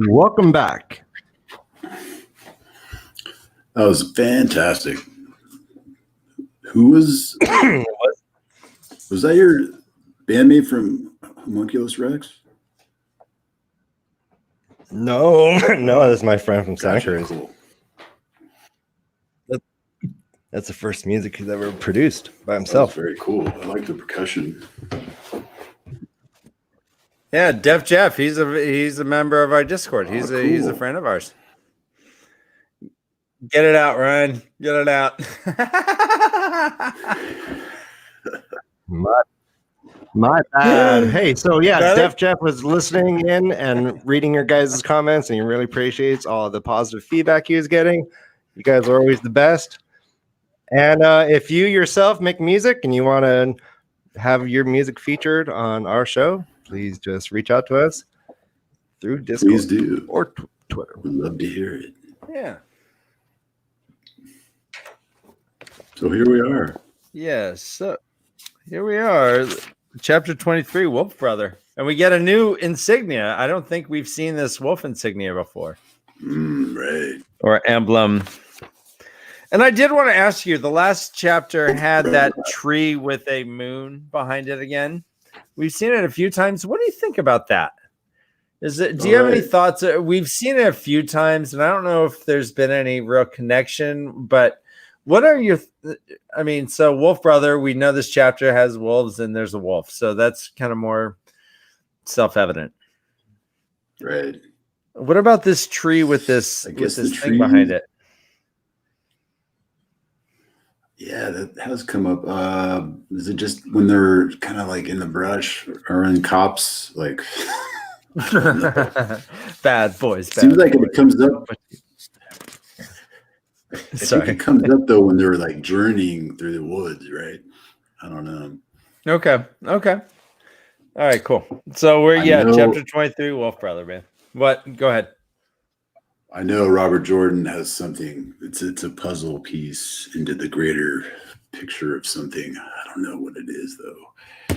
Welcome back. That was fantastic. Who was that your bandmate from Homunculus Rex? No, no, that's my friend from Santa Cruz. Cool. That's the first music he's ever produced by That himself. was very cool. I like the percussion. Yeah, Def Jeff. He's a member of our Discord. He's he's a Cool. friend of ours. Get it out, Ryan. Get it out. My bad. Hey, so yeah, Got it? Def Jeff was listening in and reading your guys' comments, and he really appreciates all the positive feedback he was getting. You guys are always the best. And if you yourself make music and you want to have your music featured on our show, please just reach out to us through Discord Please do. or Twitter. We'd love to hear it. Yeah. So here we are. Yes. So here we are. Chapter 23, Wolf Brother. And we get a new insignia. I don't think we've seen this wolf insignia before. Right. Or emblem. And I did want to ask you, the last chapter had that tree with a moon behind it again. We've seen it a few times. What do you think about that? Is it? Do you have any thoughts? We've seen it a few times, and I don't know if there's been any real connection, but what are your I mean, so Wolf Brother, we know this chapter has wolves and there's a wolf. So that's kind of more self-evident. Right. What about this tree with this thing tree behind it? Yeah, that has come up. Is it just when they're kind of like in the brush or in cops? Like, Bad boys. seems like if it comes up, I think Sorry. it comes up though when they're like journeying through the woods, right? I don't know. Okay. All right, cool. So we're I know- chapter 23, Wolf Brother, man. What? Go ahead. I know Robert Jordan has something. It's a puzzle piece into the greater picture of something. I don't know what it is though.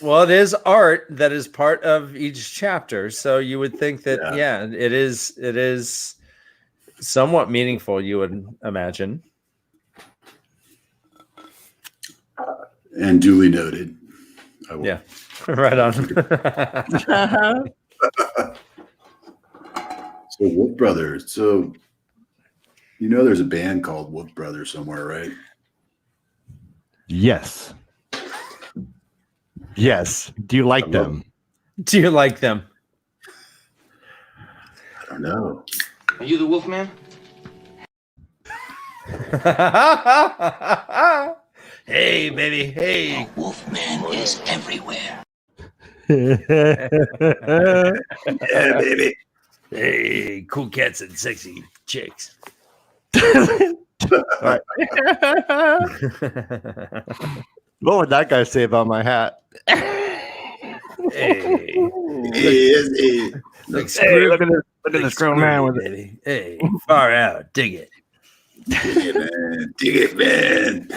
Well, it is art that is part of each chapter, so you would think that it is somewhat meaningful, you would imagine. And duly noted. I will. Yeah. Right on. So Wolf Brothers. So you know there's a band called Wolf Brothers somewhere, right? Yes. Yes. Do you like them? Do you like them? I don't know. Are you the wolf man? Hey, baby. Hey. Wolfman is everywhere. Yeah, baby. Hey, cool cats and sexy chicks. Right. What would that guy say about my hat? Hey. Look at this grown man with it. baby. Hey, far out. Dig it. Dig it, man.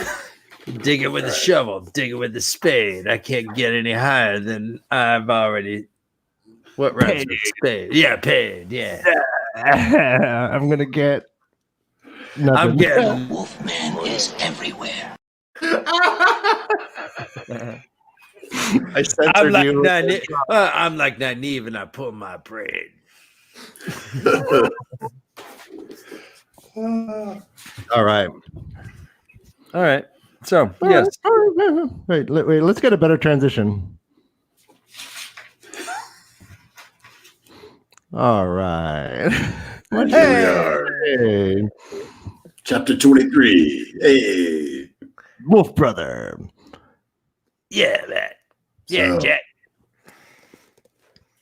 Dig it with a shovel. Dig it with a spade. I can't get any higher than I've already. What rhymes with spade? Yeah, paid. Yeah. I'm gonna get nothing. I'm getting. Wolfman is everywhere. I censored I'm like you. Nynaeve. I'm like Nynaeve, and I pull my braid. All right. All right. So yes. Wait. Let's get a better transition. All right. Here we are. Hey, Chapter 23. Hey. Wolf Brother. Yeah, that. Yeah, So- Jack.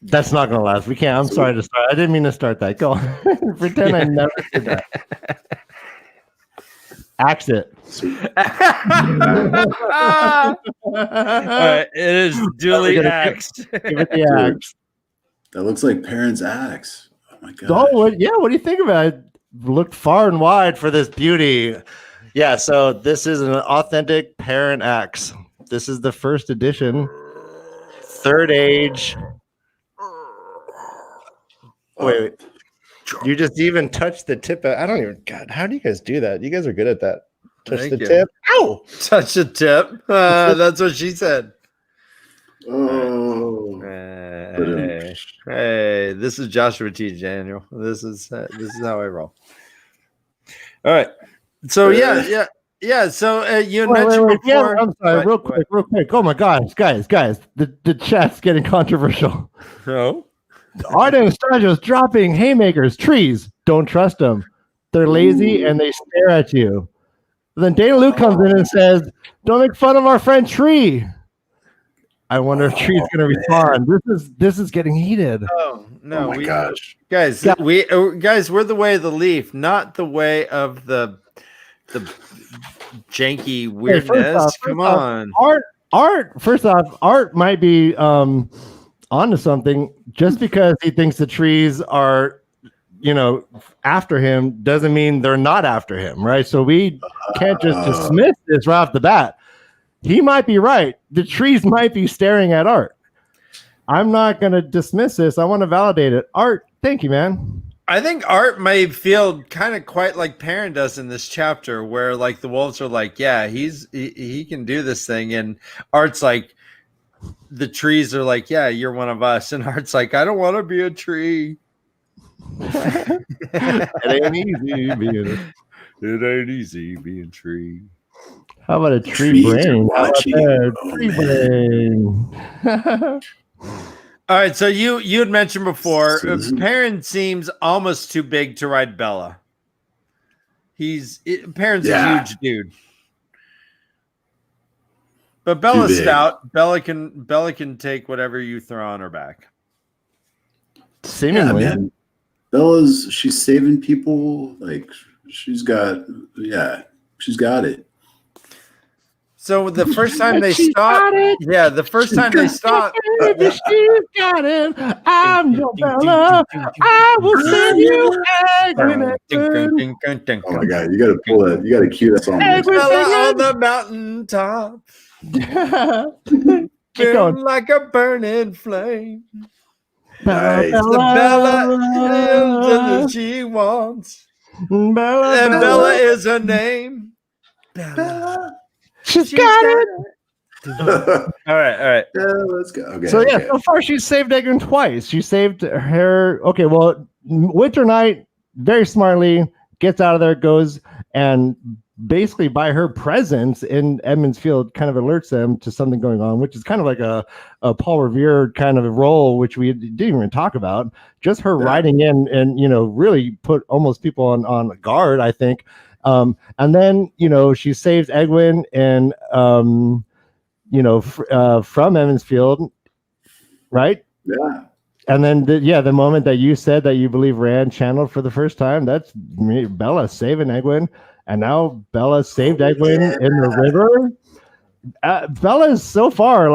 That's not gonna last. We can't. I'm sorry to start. I didn't mean to start that. Go on. Pretend I never did that. Axe it. All right, it is duly axed. Give it the axe. That looks like Perrin's axe. Oh my god. Oh, what do you think about it? Looked far and wide for this beauty. Yeah, so this is an authentic parent axe. This is the first edition, third age. Wait, you just even touched the tip. I don't even. God, how do you guys do that? You guys are good at that. Touch Thank the you. tip. Ow! Touch the tip. That's what she said. Oh. Hey, this is Joshua T. Daniel. This is how I roll. All right. So yeah. So you had mentioned Wait. before. Yeah, I'm sorry. What? Real quick. Oh my gosh, guys. The chat's getting controversial. No. Art Anastasios dropping haymakers, trees. Don't trust them. They're lazy and they stare at you. Then Dana Luke comes in and says, "Don't make fun of our friend Tree." I wonder if Tree's going to respond. This is getting heated. Oh no! Oh my gosh. Guys, we're the way of the leaf, not the way of the janky weirdness. Come on, Art. First off, Art might be onto something. Just because he thinks the trees are, after him, doesn't mean they're not after him, right? So we can't just dismiss this right off the bat. He might be right. The trees might be staring at Art. I'm not going to dismiss this. I want to validate it. Art, thank you, man. I think Art may feel kind of quite like Perrin does in this chapter, where like the wolves are like, yeah, he can do this thing, and Art's like, the trees are like, yeah, you're one of us, and Art's like, I don't want to be a tree. It ain't easy being tree. How about a tree Trees are brain? How about watching. that? Oh, Tree brain. All right, so you had mentioned before, Susan? Perrin seems almost too big to ride Bella. Perrin's a huge dude, but Bella's big. stout. Bella can take whatever you throw on her back. Seemingly. Yeah, man. she's saving people. Like she's got it. So the first time they stopped, the first time they stopped, she's got it. I'm your Bella. I will send you Egwin. Oh my god, you gotta pull that. You gotta cue that song. Bella on the mountaintop, Keep going. like a burning flame. Nice. The Bella is she wants, and Bella is her name. Bella. She's got it. All right. Yeah, let's go. Okay. So yeah, okay. so far she's saved Egwin twice. She saved her. Okay, well, Winter Night very smartly gets out of there, goes and basically by her presence in Edmund's Field kind of alerts them to something going on, which is kind of like a Paul Revere kind of a role, which we didn't even talk about. Just her riding in and really put almost people on guard, I think. And then she saves Egwin and from Edmund's Field, right? Yeah. And then the moment that you said that you believe Rand channeled for the first time, that's Bella saving Egwin, and now Bella saved Egwin in the river. Bella is so far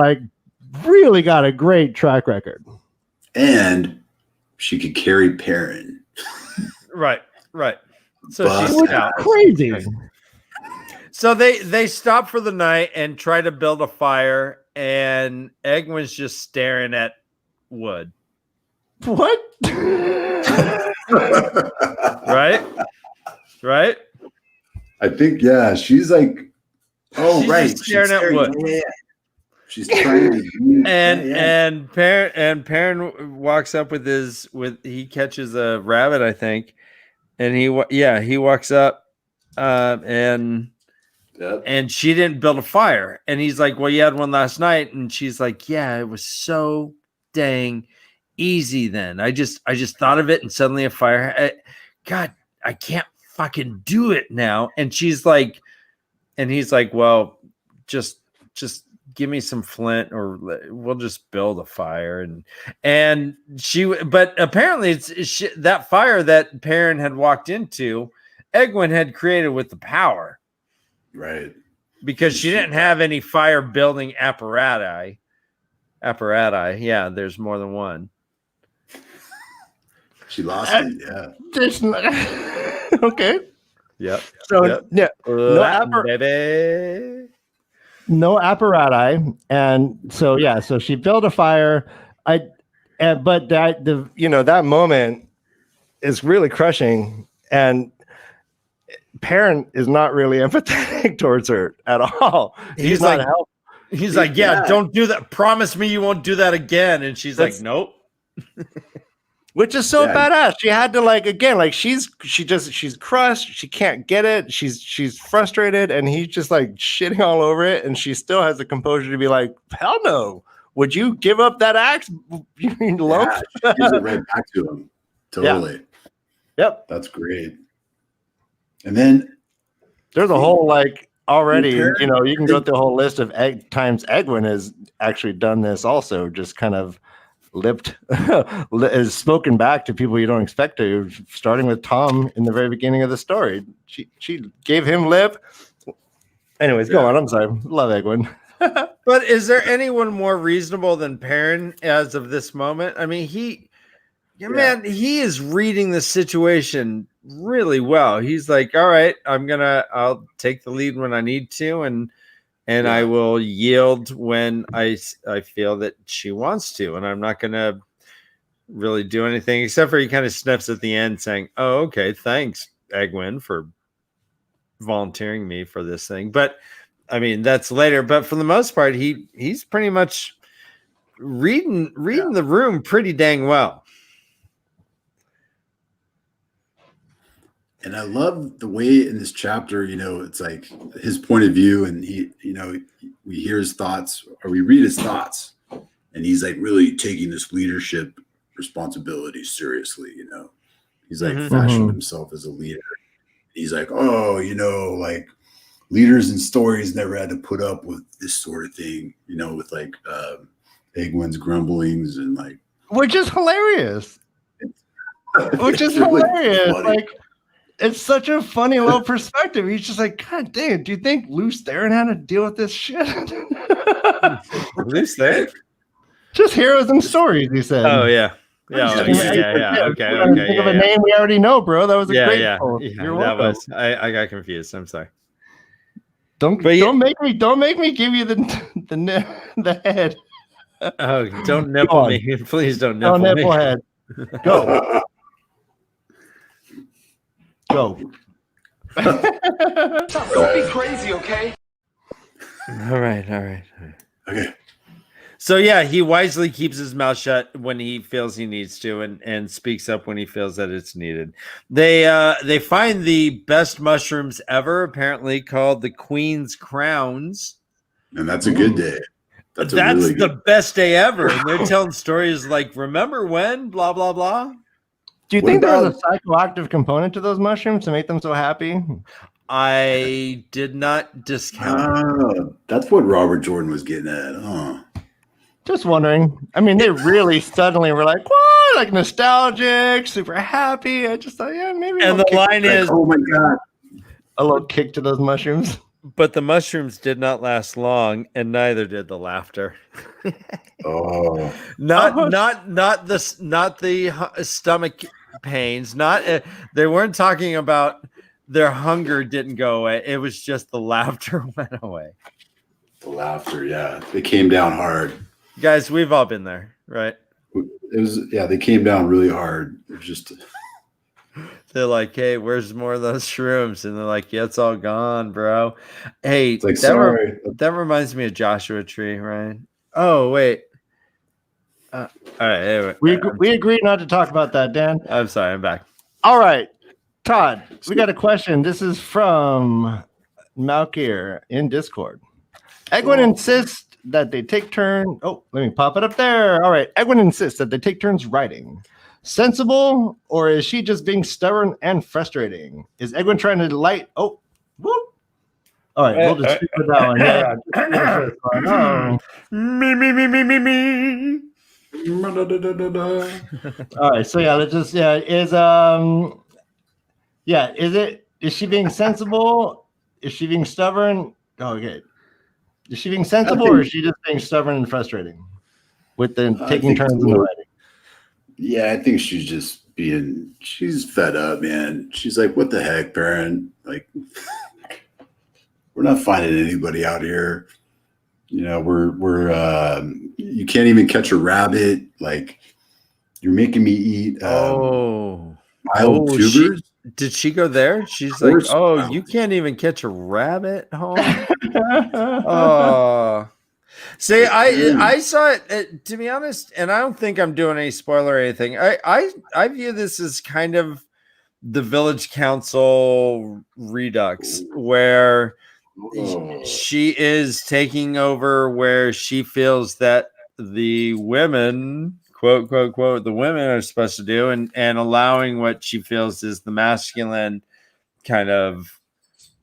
really got a great track record, and she could carry Perrin. Right. So she's out. Crazy. So they stop for the night and try to build a fire, and Egwin's just staring at wood. What? Right? I think she's like, she's just staring at wood. Yeah. She's trying to and Perrin walks up he catches a rabbit, I think, and he walks up and she didn't build a fire, and he's like, well, you had one last night, and she's like, yeah, it was so dang easy then. I just thought of it and suddenly a fire. God, I can't fucking do it now. And she's like, and he's like, well, just give me some flint or we'll just build a fire. And but apparently it's that fire that Perrin had walked into, Egwin had created with the power. Right. Because she didn't have any fire building apparatus. Yeah, there's more than one. She lost it. Yeah. Okay. Yep. So baby. No apparatus, and so she built a fire. But that moment is really crushing, and Perrin is not really empathetic towards her at all. He's like, don't do that. Promise me you won't do that again. And she's like, nope. Which is so badass. She had to she's crushed. She can't get it. She's frustrated, and he's just shitting all over it. And she still has the composure to be like, hell no. Would you give up that axe? You mean lump? She gives it right back to him. Totally. Yeah. Yep. That's great. And then there's a whole already, you can go through a whole list of times Egwin has actually done this also, just kind of is spoken back to people you don't expect to, starting with Tom in the very beginning of the story. She gave him lip. Anyways, go on. I'm sorry. Love Egwin. But is there anyone more reasonable than Perrin as of this moment? I mean, he is reading the situation really well. He's like, all right, I'll take the lead when I need to, and I will yield when I feel that she wants to, and I'm not going to really do anything except for he kind of sniffs at the end saying, oh, okay, thanks, Egwin, for volunteering me for this thing. But I mean, that's later. But for the most part, he's pretty much reading the room pretty dang well. And I love the way in this chapter, it's like his point of view, and we hear his thoughts, or we read his thoughts, and he's really taking this leadership responsibility seriously. He's fashioned himself as a leader. He's like, oh, leaders and stories never had to put up with this sort of thing, with Egwin's grumblings and which is hilarious. which is It's really hilarious. funny. Like, it's such a funny little perspective. He's just like, God dang it, do you think Luce Theron had to deal with this shit? Luce there? Just heroes and stories, he said. Oh yeah. Yeah, Yeah, Okay, Think of a name we already know, bro. That was a great yeah. quote. Yeah, You're that welcome. was I got confused. I'm sorry. Don't make me give you the head. Oh, don't nipple me. Please don't nipple me. Nipple head. Go. Go. Don't be crazy, okay? All right. Okay. So yeah, he wisely keeps his mouth shut when he feels he needs to, and speaks up when he feels that it's needed. They find the best mushrooms ever, apparently called the Queen's Crowns. And that's a good day. That's the best day ever. And they're telling stories like, remember when, blah, blah, blah. Do you What think there was about- a psychoactive component to those mushrooms to make them so happy? I did not discount. That's what Robert Jordan was getting at. Huh. Just wondering. I mean, they really suddenly were like, what? Like nostalgic, super happy. I just thought, yeah, maybe. And the line is, Oh my God. a little kick to those mushrooms. but the mushrooms did not last long, and neither did the laughter. Oh. Not the stomach pains. They weren't talking about their hunger didn't go away. It was just the laughter went away. The laughter, yeah. They came down hard. Guys, we've all been there, right? It was, yeah, they came down really hard. It was just, They're like, hey, where's more of those shrooms? And they're like, yeah, it's all gone, bro. Hey, it's like, sorry. that reminds me of Joshua Tree, right? Oh, wait. All right. Anyway, We agreed not to talk about that, Dan. I'm sorry. I'm back. All right. Todd, we got a question. This is from Malkier in Discord. Egwin insists that they take turns. Oh, let me pop it up there. All right. Egwin insists that they take turns writing. Sensible, or is she just being stubborn and frustrating? Is Egwin trying to delight? Oh, whoop. All right. We'll just stick with that one. Yeah. Me. All right. So yeah, let's just is she being sensible? Is she being stubborn? Oh, okay. Is she being sensible, or is she just being stubborn and frustrating with the taking turns in the writing? Yeah, I think she's fed up, man. She's like, what the heck, Baron? Like, we're not finding anybody out here. You know, you can't even catch a rabbit. Like, you're making me eat wild tubers. Did she go there? She's like, oh, you can't even catch a rabbit home. Oh, see, I saw it. To be honest, and I don't think I'm doing any spoiler or anything. I view this as kind of the village council redux, where she is taking over, where she feels that the women, quote quote, the women are supposed to do, and allowing what she feels is the masculine kind of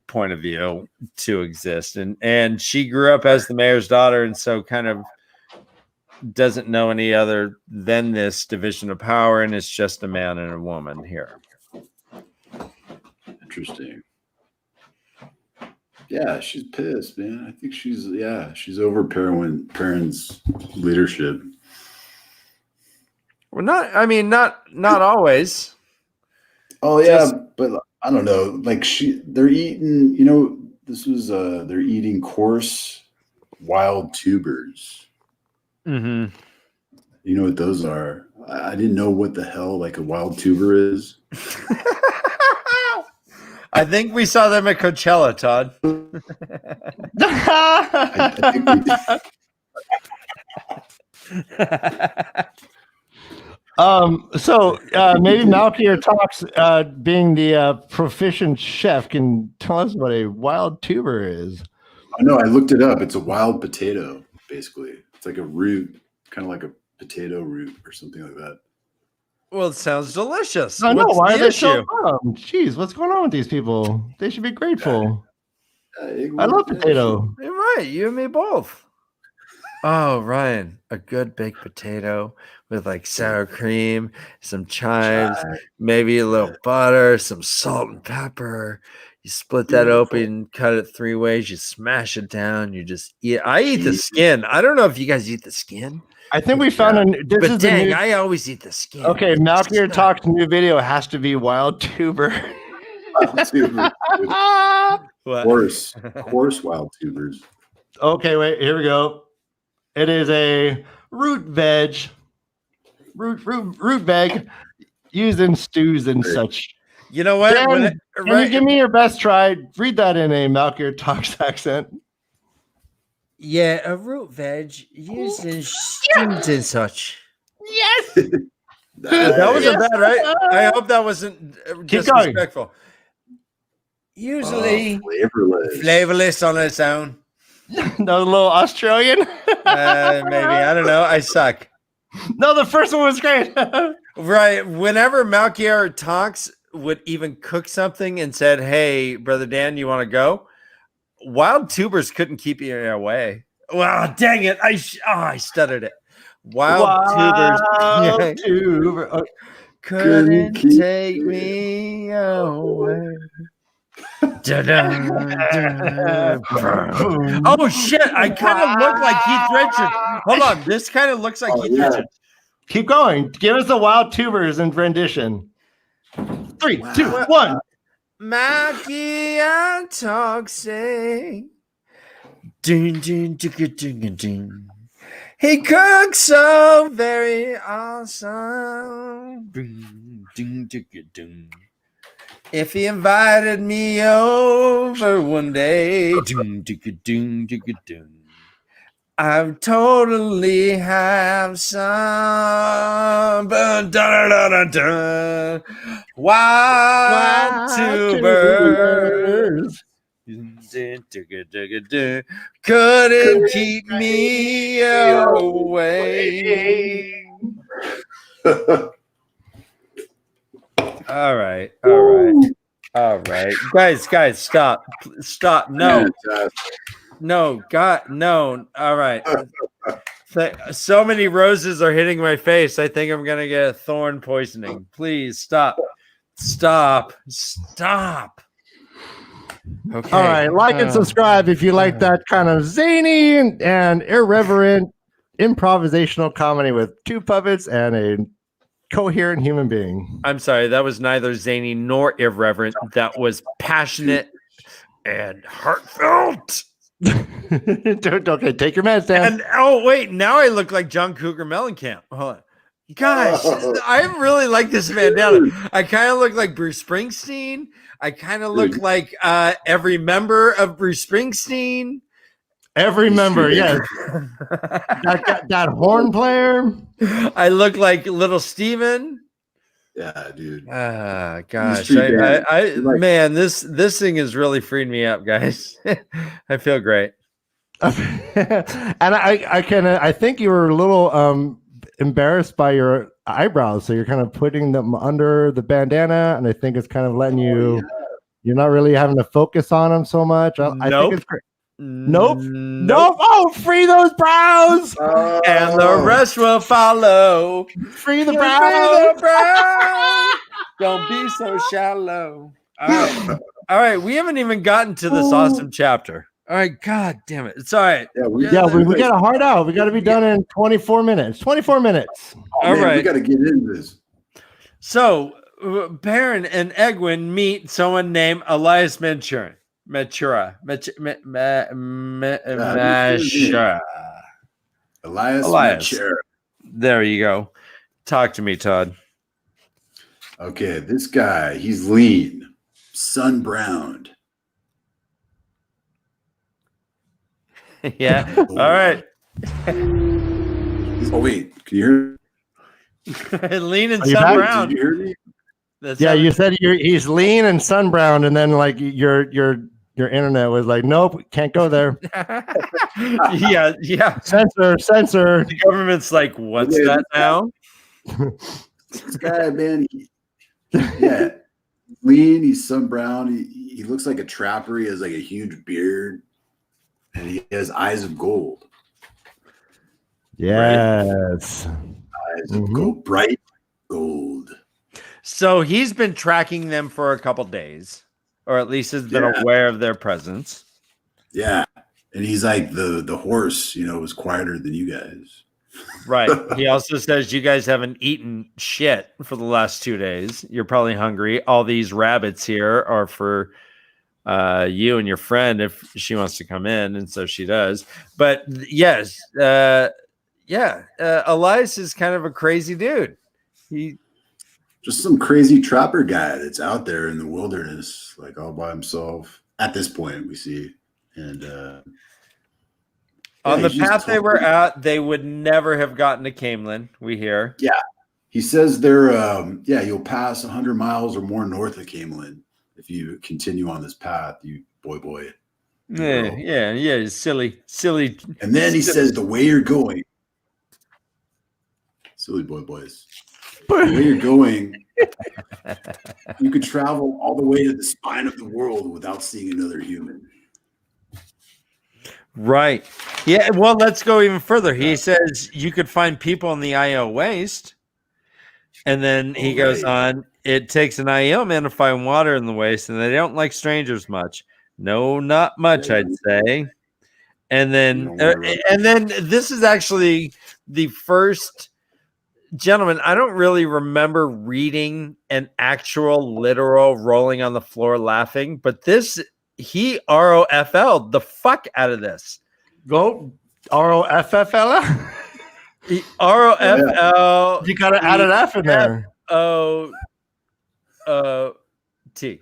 point of view to exist. And she grew up as the mayor's daughter, and so kind of doesn't know any other than this division of power, and it's just a man and a woman here. Interesting. Yeah, she's pissed, man. I think she's over Perrin's leadership. Well, not always. Oh yeah, but I don't know. Like they're eating. You know, they're eating coarse wild tubers. Mm-hmm. You know what those are? I didn't know what the hell like a wild tuber is. I think we saw them at Coachella, Todd. I think we did. So maybe Malkier Talks, being the proficient chef, can tell us what a wild tuber is. I know. I looked it up. It's a wild potato, basically. It's like a root, kind of like a potato root or something like that. Well, it sounds delicious. I know. What's Why the are they issue? so dumb? Jeez, what's going on with these people? They should be grateful. I love potato. You're right. You and me both. Oh, Ryan, a good baked potato with like sour cream, some chives, maybe a little butter, some salt and pepper. You split that open, cut it 3 ways, you smash it down, you just eat. I eat the skin. I don't know if you guys eat the skin. I think we found But dang, I always eat the skin. Okay, Malkier Talks new video has to be wild tuber. Wild tuber. What? Coarse wild tubers. Okay, wait, here we go. It is a root veg used in stews and such. You know what? Dan, can you give me your best try? Read that in a Malkier Talks accent. Yeah, a root veg used in stews and such. Yes. That wasn't bad, right? I hope that wasn't disrespectful. Usually flavorless on its own. No, little Australian. Maybe, I don't know. I suck. No, the first one was great. Right. Whenever Malkier Talks would even cook something and said, "Hey, brother Dan, you want to go?" Wild tubers couldn't keep you away. Well, dang it! I stuttered it. Wild tubers couldn't take me away. Oh shit! I kind of look like Keith Richards. Hold on, this kind of looks like Keith Richards. Keep going. Give us the wild tubers in rendition. 3, 2, 1. Malkier Talks say, ding, ding, ding, ding, ding. He cooks so very awesome. Ding, ding, ding, ding. If he invited me over one day, ding, ding, ding, ding, ding. I'd totally have some wild tubers. Couldn't keep me away. All right. Guys, stop. No, God, no. All right. So many roses are hitting my face. I think I'm going to get thorn poisoning. Please stop. Okay. All right. Like and subscribe if you like that kind of zany and irreverent improvisational comedy with 2 puppets and a coherent human being. I'm sorry. That was neither zany nor irreverent. That was passionate and heartfelt. Okay, take your meds down. And wait, now I look like John Cougar Mellencamp. Hold on. Gosh, I really like this bandana. I kind of look like Bruce Springsteen. I kind of look like every member of Bruce Springsteen. Every member, yes. that horn player. I look like Little Steven. Yeah, dude. Gosh, man, this thing has really freed me up, guys. I feel great. And I think you were a little embarrassed by your eyebrows, so you're kind of putting them under the bandana, and I think it's kind of letting you. You're not really having to focus on them so much. I think it's great. Nope. Oh, free those brows, and the rest will follow. Free the brows. Don't be so shallow. All right. We haven't even gotten to this awesome chapter. All right. God damn it. It's all right. We got to hard out. We got to be done in 24 minutes. 24 minutes. All right. We got to get into this. So, Perrin and Egwin meet someone named Elias Matura. Elias Matura. There you go. Talk to me, Todd. Okay, this guy, he's lean, sun-browned. Yeah. All right. Oh wait, can you hear? Lean and sun-browned. Did you hear me? You said he's lean and sun-browned, and then like your internet was like, nope, can't go there. Yeah. Censor. The government's like, what's that now? This guy, man, lean, he's sun-browned. He looks like a trapper. He has like a huge beard, and he has eyes of gold. Yes. Eyes of gold, bright gold. So he's been tracking them for a couple days, or at least has been aware of their presence. Yeah. And he's like, the horse, was quieter than you guys. Right. He also says you guys haven't eaten shit for the last 2 days. You're probably hungry. All these rabbits here are for you and your friend if she wants to come in, and so she does. But yes, Elias is kind of a crazy dude. He just some crazy trapper guy that's out there in the wilderness, like all by himself. At this point, we see, and on the path they were at, they would never have gotten to Camelin. We hear, he says they're you'll pass 100 miles or more north of Camelin if you continue on this path, you boy. Yeah, silly. And then he says the way you're going, silly boys. The way you're going, you could travel all the way to the spine of the world without seeing another human. Right. Yeah. Well, let's go even further. He says you could find people in the IO waste. And then he goes on, it takes an IO man to find water in the waste, and they don't like strangers much. No, not much, I'd say. And then this is actually the first. Gentlemen, I don't really remember reading an actual literal rolling on the floor laughing, but this, he ROFL'd the fuck out of this. Go ROFFL. ROFL. You gotta add an F in there. T.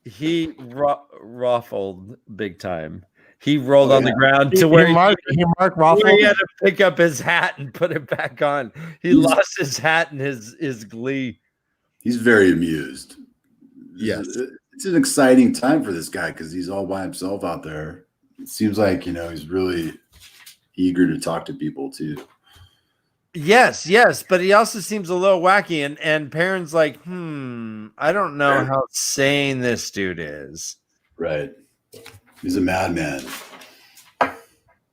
He ruffled big time. He rolled on the ground to where he marked Ruffle. He had to pick up his hat and put it back on. He lost his hat in his glee. He's very amused. Yes. It's an exciting time for this guy because he's all by himself out there. It seems like, he's really eager to talk to people too. Yes, but he also seems a little wacky, and Perrin's like, I don't know how sane this dude is. Right. He's a madman.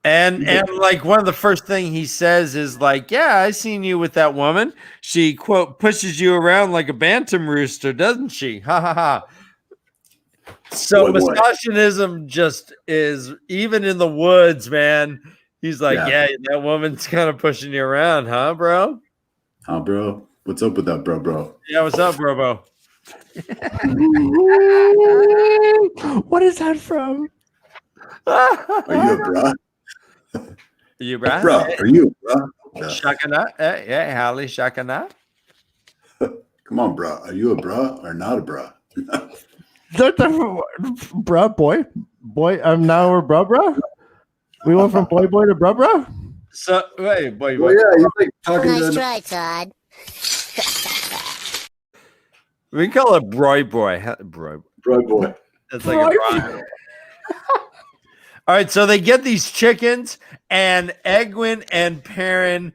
And like one of the first thing he says is like, yeah, I seen you with that woman. She, quote, pushes you around like a bantam rooster, doesn't she? Ha ha ha. So misogynism just is even in the woods, man. He's like, yeah, that woman's kind of pushing you around, huh, bro? Huh, bro? What's up with that, bro? Yeah, what's up, bro? What is that from? Are you a bra? You bra? Bro, are you a bra? Shakana? Yeah, Hallie, Shakana. Come on, bro. Are you a bra or not a bra? Bruh, boy. Now we're bruh. We went from boy to bruh. So wait, boy. Well, yeah, he's like talking nice to try, Todd. We can call it Broy boy. boy. It's like a bra. All right, so they get these chickens, and Egwin and Perrin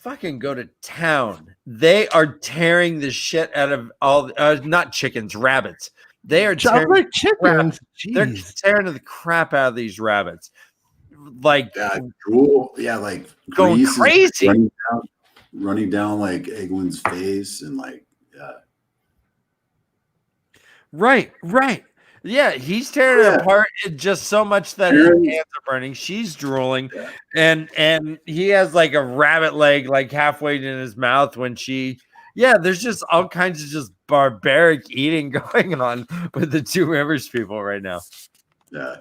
fucking go to town. They are tearing the shit out of all not chickens, rabbits. They are tearing chickens. They're tearing the crap out of these rabbits. Like drool. Yeah, like going crazy. Running down like Egwin's face and like Right. Yeah, he's tearing it apart just so much that his hands are burning. She's drooling, and he has like a rabbit leg like halfway in his mouth when she. Yeah, there's just all kinds of just barbaric eating going on with the Two Rivers people right now. Yeah,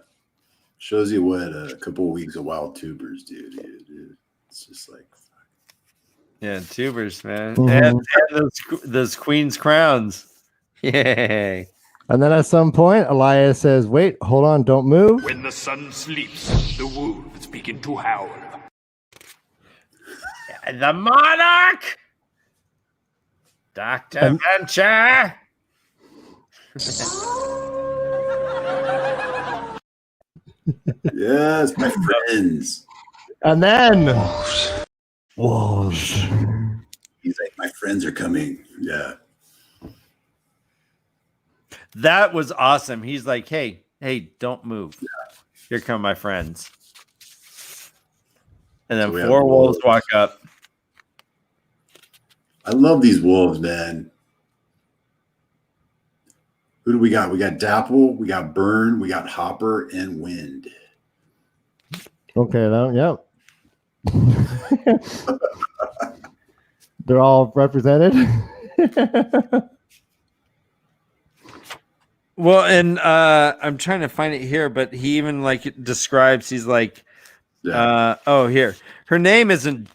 shows you what a couple of weeks of wild tubers do, dude. It's just like. Yeah, tubers, man, and those queen's crowns. Yay. And then at some point, Elias says, wait, hold on, don't move. When the sun sleeps, the wolves begin to howl. The monarch! Dr. Venture! Yes, my friends. And then... Wolves. He's like, my friends are coming. Yeah. That was awesome. He's like, hey, don't move. Here come my friends. And then So we have 4 wolves walk up. I love these wolves, man. Who do we got? We got Dapple, we got Burn, we got Hopper, and Wind. Okay, yep. They're all represented. Well, and I'm trying to find it here, but he even like describes, he's like, here. Her name isn't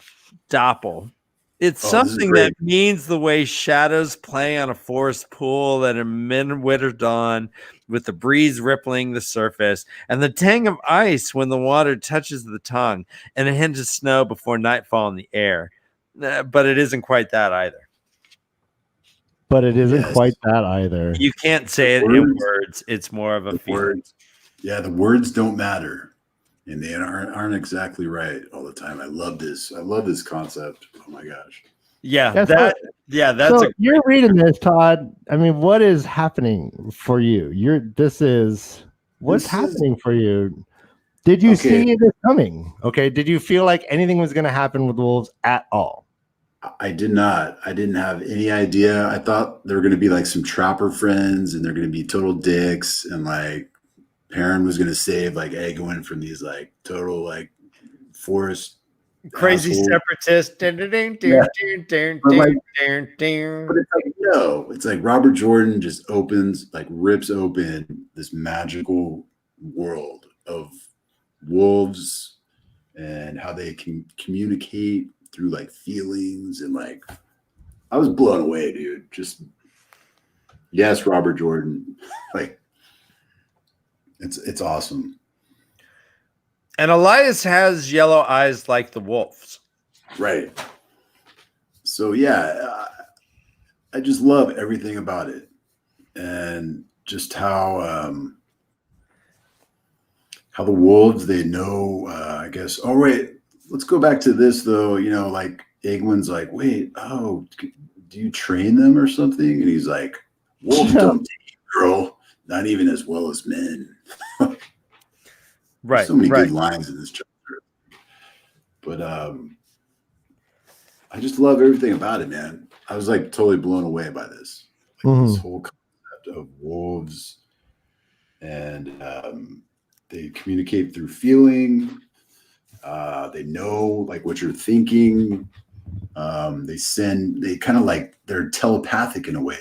Doppel. It's something that means the way shadows play on a forest pool at a midwinter dawn, with the breeze rippling the surface, and the tang of ice when the water touches the tongue, and a hint of snow before nightfall in the air. But it isn't quite that either. But it isn't quite that either. You can't say it in words. It's more of a feeling. Yeah, the words don't matter, and they aren't exactly right all the time. I love this. I love this concept. Oh my gosh. Yeah, that's so you're reading this, Todd. I mean, what is happening for you? What's happening for you? Did you see this coming? Okay. Did you feel like anything was going to happen with wolves at all? I did not. I didn't have any idea. I thought there were going to be like some trapper friends, and they're going to be total dicks, and like Perrin was going to save like Egwin from these like total like forest crazy separatists. But it's like, no, it's like Robert Jordan just rips open this magical world of wolves and how they can communicate through like feelings, and like I was blown away, dude. Just yes, Robert Jordan. Like it's awesome. And Elias has yellow eyes like the wolves. Right. So yeah, I just love everything about it, and just how the wolves, they know, I guess. Oh, wait, let's go back to this though. You know, like Egwin's like, wait, do you train them or something? And he's like, wolves don't take you, girl, not even as well as men. Right. So many good lines in this chapter. But I just love everything about it, man. I was like totally blown away by this. Like, this whole concept of wolves, and they communicate through feeling. They know like what you're thinking. They kind of like, they're telepathic in a way.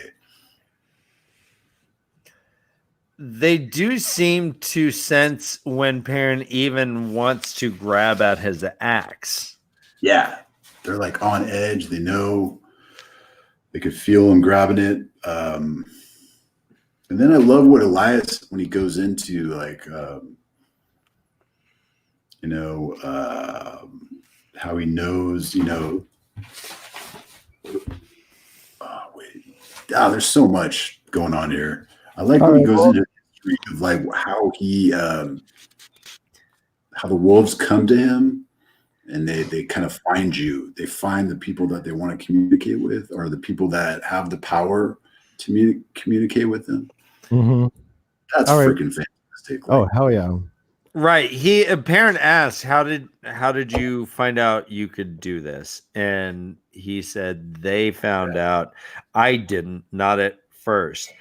They do seem to sense when Perrin even wants to grab at his axe. Yeah. They're like on edge. They know, they could feel him grabbing it. And then I love what Elias, when he goes into like, how he knows, there's so much going on here. I like when he goes into history of like how he, how the wolves come to him, and they kind of find you. They find the people that they want to communicate with, or the people that have the power to communicate with them. Mm-hmm. That's freaking fantastic. Oh, hell yeah. Right. Perrin asked, how did you find out you could do this? And he said, they found out. I didn't, not at first.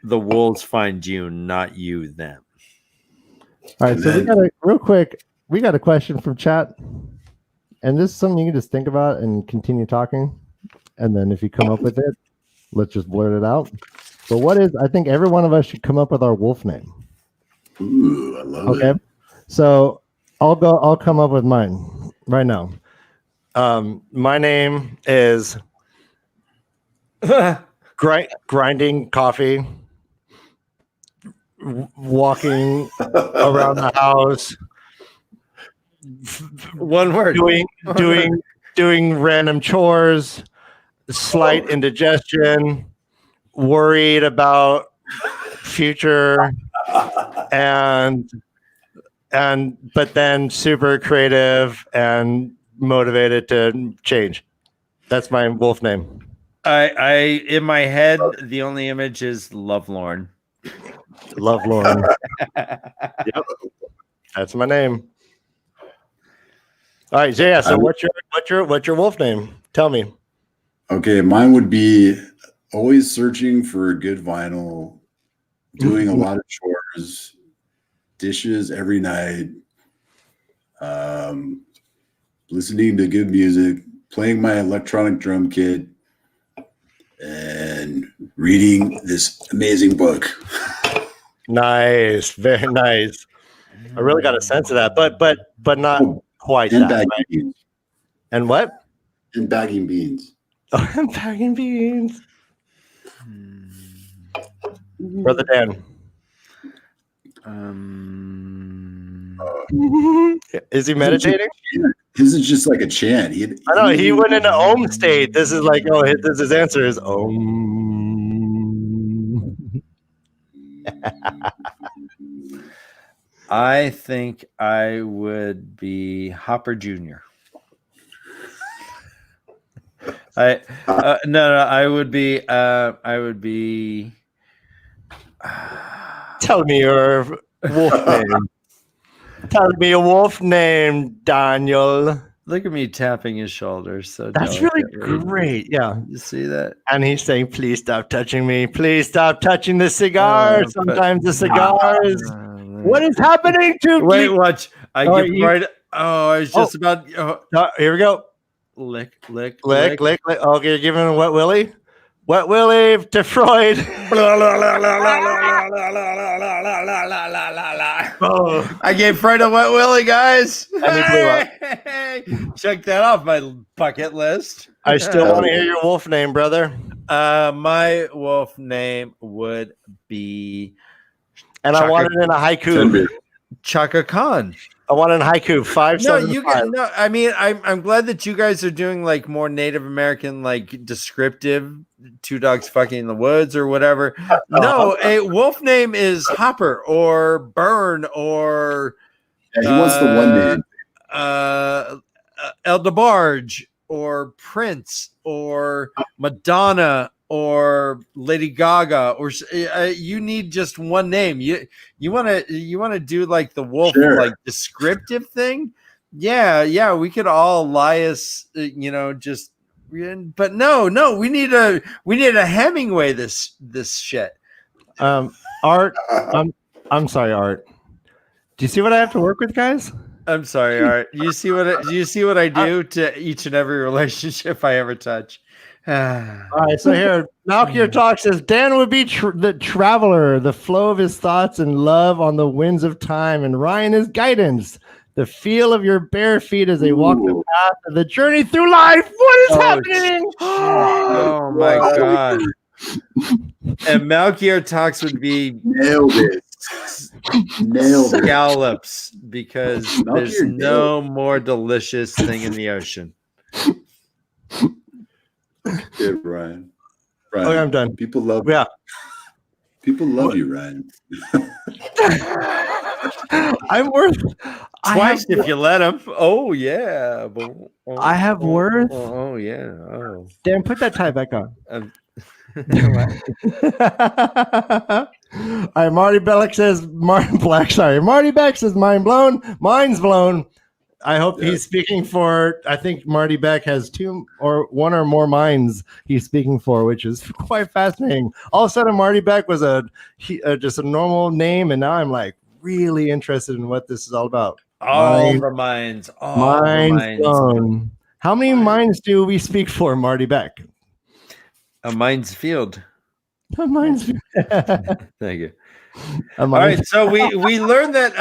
The wolves find you, not you them. All right, so we got a question from chat. And this is something you can just think about and continue talking. And then if you come up with it, let's just blurt it out. But I think every one of us should come up with our wolf name. Ooh, I love it. Okay. So I'll come up with mine right now. My name is grinding coffee, walking around the house. One word. Doing random chores, slight indigestion, worried about future, but then super creative and motivated to change. That's my wolf name. I in my head, the only image is Lovelorn. Lovelorn. Yep. That's my name. All right, yeah. So what's your wolf name? Tell me. Okay, mine would be always searching for a good vinyl, doing a lot of chores, dishes every night, listening to good music, playing my electronic drum kit, and reading this amazing book. Nice, very nice. I really got a sense of that, but not quite And that. bagging Right? beans. And what? And bagging beans. Oh, I'm bagging beans. Brother Dan. Is he meditating? His is just like a chant. I know he went into Om state. This is like, oh, his answer is Om. I think I would be Hopper Jr. I would be Tell me your wolf name. Tell me a wolf name, Daniel. Look at me tapping his shoulders. So That's really delicately. great. Yeah. You see that? And he's saying, please stop touching me. Please stop touching the cigar. Sometimes the cigars. What is happening to Wait, me? watch. I was just about. Here we go. Lick. Lick. Okay, you're giving him a wet willy. Wet willy to Freud. Oh, I gave Freud a wet willy, guys. And he blew up. Check that off my bucket list. I still want to hear your wolf name, brother. My wolf name would be, And I want it in a haiku. Chaka Khan. I want it in haiku. 5 No, 7 you 5. can. No, I mean, I'm glad that you guys are doing like more Native American, like descriptive, two dogs fucking in the woods or whatever. No, a wolf name is Hopper or Burn or he wants the one name. El DeBarge or Prince or Madonna or Lady Gaga or you need just one name. You want to do like the wolf like descriptive thing. Yeah, we could all Elias, just. But no, we need a Hemingway this shit. Art, I'm sorry, Art. Do you see what I have to work with, guys? I'm sorry, Art. Do you see what I do to each and every relationship I ever touch? All right, so here, Malkier Talk says Dan would be the traveler, the flow of his thoughts and love on the winds of time, and Ryan is guidance, the feel of your bare feet as they walk the path of the journey through life. What is happening? Oh my god! And Malkier Talks would be nailed it. Scallops, because there's no more delicious thing in the ocean. Good, Ryan. Okay, I'm done. People love People love you, Ryan. I'm worth twice if you let them. Oh yeah. I have worth. Oh yeah. Oh. Dan, put that tie back on. All right, Marty Beck says Marty Beck says mind blown. Mind's blown. I hope he's speaking for. I think Marty Beck has one or more minds he's speaking for, which is quite fascinating. All of a sudden, Marty Beck was just a normal name, and now I'm like really interested in what this is all about. All the minds. Minds blown. How many minds do we speak for, Marty Beck? A mind's field. A mind's field. Thank you. All right, so we learned that.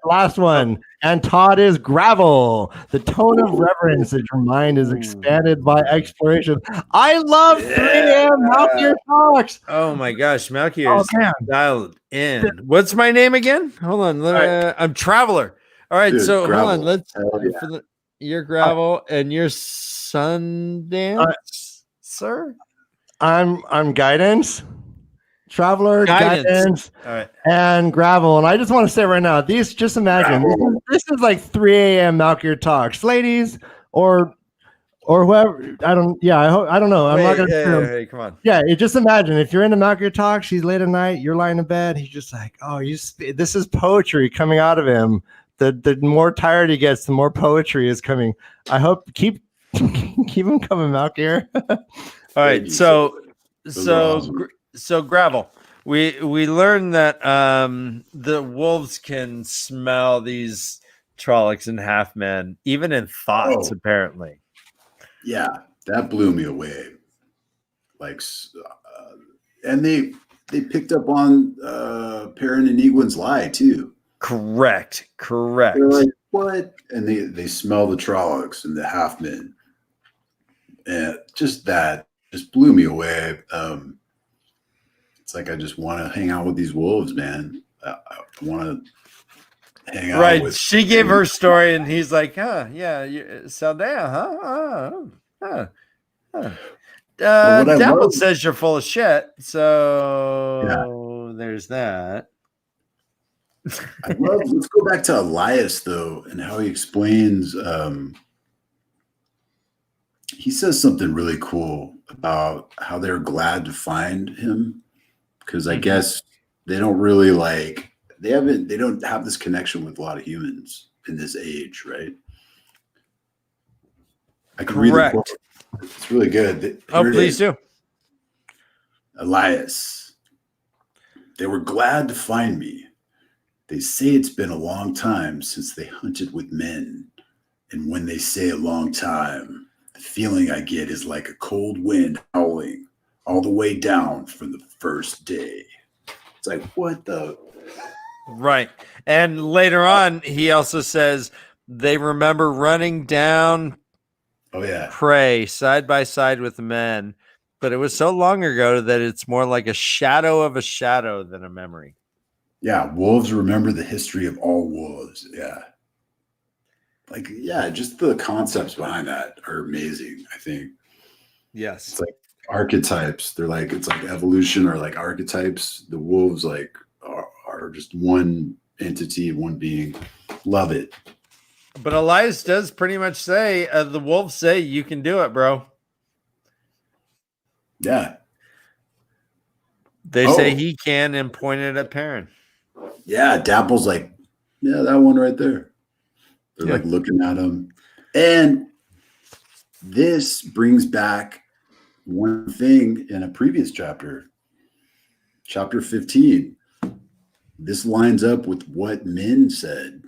Last one. And Todd is gravel. The tone of reverence as your mind is expanded by exploration. I love 3 a.m. Malkier Talks. Oh my gosh, Malkier is dialed in. What's my name again? Hold on. I'm Traveler. All right, so gravel. Hold on. Let's your gravel and your Sundance, sir. I'm guidance. Traveler, guidance, all right, and gravel. And I just want to say right now, just imagine this is like 3 a.m. Malkier Talks, ladies, or whoever. I don't know. I'm not gonna. Hey, come on. Yeah, just imagine if you're into Malkier Talks, she's late at night, you're lying in bed, he's just like, oh, this is poetry coming out of him. the more tired he gets, the more poetry is coming. I hope keep him coming out here. All right, Thank you. so Those are awesome. so Gravel. We learned that the wolves can smell these Trollocs and half men, even in thoughts, apparently. Yeah, that blew me away. Like, and they picked up on Perrin and Egwin's lie too. Correct. They're like, what? And they smell the Trollocs and the half men, and just blew me away. It's like I just want to hang out with these wolves, man. I want to hang out. Right. With She gave her story, and he's like, "Huh? Yeah, Saldana, huh? Dapple says you're full of shit, so there's that." Let's go back to Elias though, and how he explains. He says something really cool about how they're glad to find him. Because I guess they don't really they don't have this connection with a lot of humans in this age, right? I can read the quote. It's really good. Please do. Elias, they were glad to find me. They say it's been a long time since they hunted with men. And when they say a long time, the feeling I get is like a cold wind howling all the way down from the first day. It's like, what the? Right. And later on, he also says they remember running down prey side by side with men, but it was so long ago that it's more like a shadow of a shadow than a memory. Yeah, wolves remember the history of all wolves. Yeah. Just the concepts behind that are amazing, I think. Yes. It's like archetypes. They're like, it's like evolution or like archetypes. The wolves are just one entity, one being. Love it. But Elias does pretty much say, the wolves say you can do it, bro. Yeah. They say he can and pointed at Perrin. Yeah, Dapple's like, yeah, that one right there. They're like looking at him. And this brings back one thing in a previous chapter, chapter 15. This lines up with what Min said.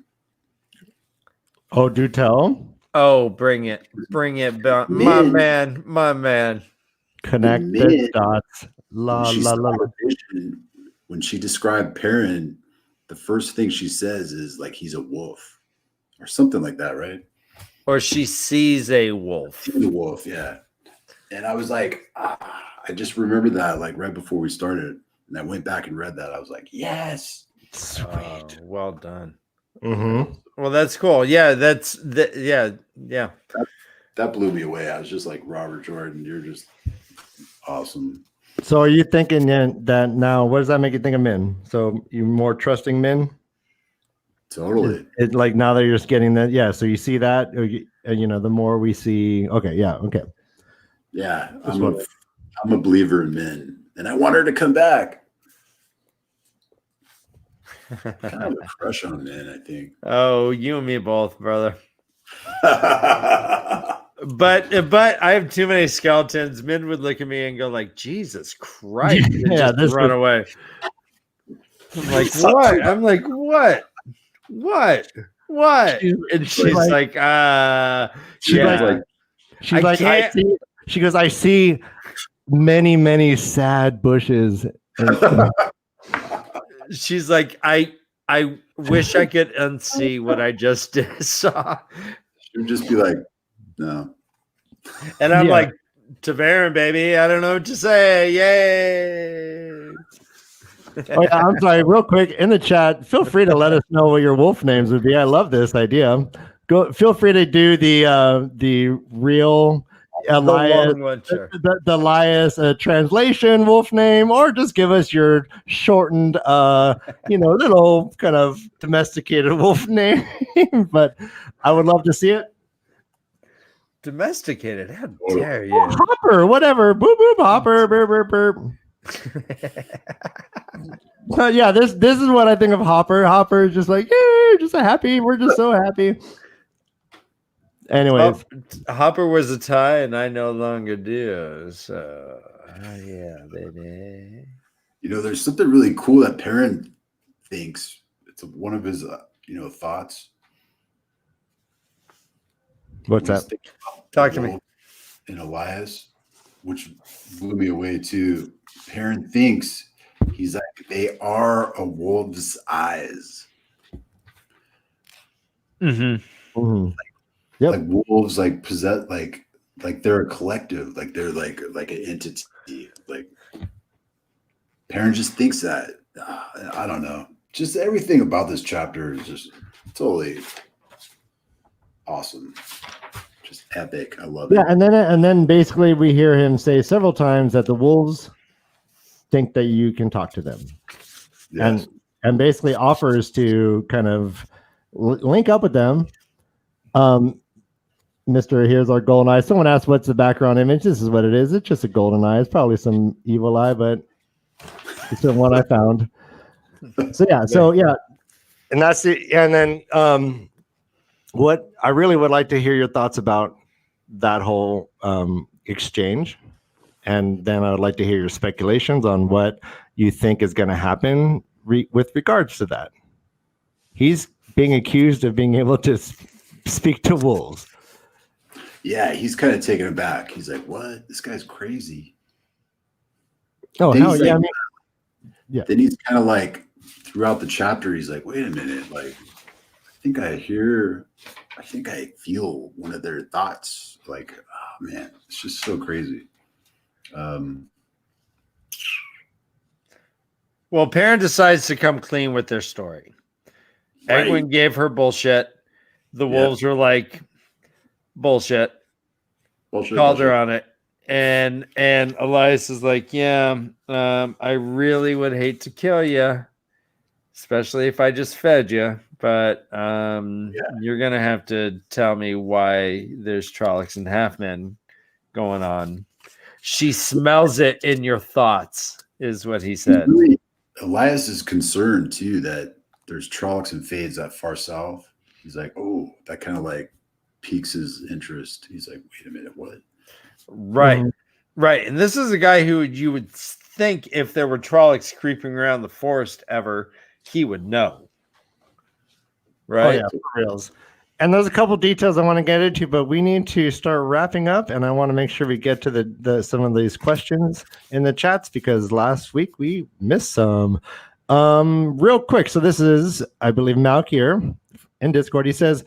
Oh, do tell. Oh, bring it. My man. Connect the dots. When she described Perrin, the first thing she says is like he's a wolf or something like that, right? Or she sees a wolf. She's a wolf, yeah. And I was like, I just remembered that like right before we started. And I went back and read that. I was like, yes. Sweet. Well done. Mm-hmm. Well, that's cool. Yeah, yeah. That blew me away. I was just like, Robert Jordan, you're just awesome. So are you thinking that now, what does that make you think of Min? So you more trusting Min? Totally. It's like now that you're just getting that. Yeah. So you see that, the more we see. Okay. Yeah. Okay. Yeah. I'm a believer in Min and I want her to come back. Kind of a crush on Min, I think. Oh, you and me both, brother. But I have too many skeletons. Min would look at me and go like, Jesus Christ. And just run away. I'm like, what? I'm like, what? And she's like, she goes, I see many, many sad bushes. She's like, I wish I could unsee what I just saw. She would just be like, no. And I'm like, TAVERN, baby. I don't know what to say. Yay. Oh, yeah, I'm sorry, real quick in the chat, feel free to let us know what your wolf names would be. I love this idea. Feel free to do the real Elias, the Elias translation wolf name, or just give us your shortened, little kind of domesticated wolf name. But I would love to see it. Domesticated? How dare you? Oh, Hopper, whatever. Boop boop Hopper. Burp burp burp. So yeah, this is what I think of Hopper. Hopper is just like, yeah, just happy. We're just so happy. Anyways, Hopper was a tie, and I no longer do. So, yeah, baby. There's something really cool that Perrin thinks. It's one of his, thoughts. what's that? Talk to me. And Elias, which blew me away too. Perrin thinks he's like, they are a wolf's eyes. Mm-hmm. Mm-hmm. Yep. Like wolves, like possess, like they're a collective, like they're like an entity. Like Perrin just thinks that. I don't know. Just everything about this chapter is just totally awesome. Just epic. I love it. Yeah, and then basically we hear him say several times that the wolves think that you can talk to them, Yes. and basically offers to kind of link up with them. Mr. Here's our golden eye. Someone asked, "What's the background image?" This is what it is. It's just a golden eye. It's probably some evil eye, but it's the one I found. So yeah, and that's it. And then what I really would like to hear your thoughts about that whole exchange, and then I would like to hear your speculations on what you think is going to happen with regards to that. He's being accused of being able to speak to wolves. Yeah, he's kind of taken aback. He's like, "What? This guy's crazy." Oh, Then hell he's yeah! like- Yeah. Then he's kind of like, throughout the chapter, he's like, "Wait a minute! Like, I think I feel one of their thoughts." Like, oh man, it's just so crazy. Well, Perrin decides to come clean with their story. Right. Egwene gave her bullshit. The wolves were like, bullshit. Called her on it. And Elias is like, yeah, I really would hate to kill you, especially if I just fed you. But you're going to have to tell me why there's Trollocs and Halfmen going on. She smells it in your thoughts, is what he said. Elias is concerned too that there's Trollocs and Fades that far south. He's like, oh, that kind of like piques his interest. He's like, wait a minute, what? Right. Right. And this is a guy who you would think if there were Trollocs creeping around the forest ever, he would know. Right. Oh, yeah, for reals. And there's a couple details I want to get into, but we need to start wrapping up, and I want to make sure we get to the some of these questions in the chats because last week we missed some. Real quick. So this is, I believe, Malk here in Discord. He says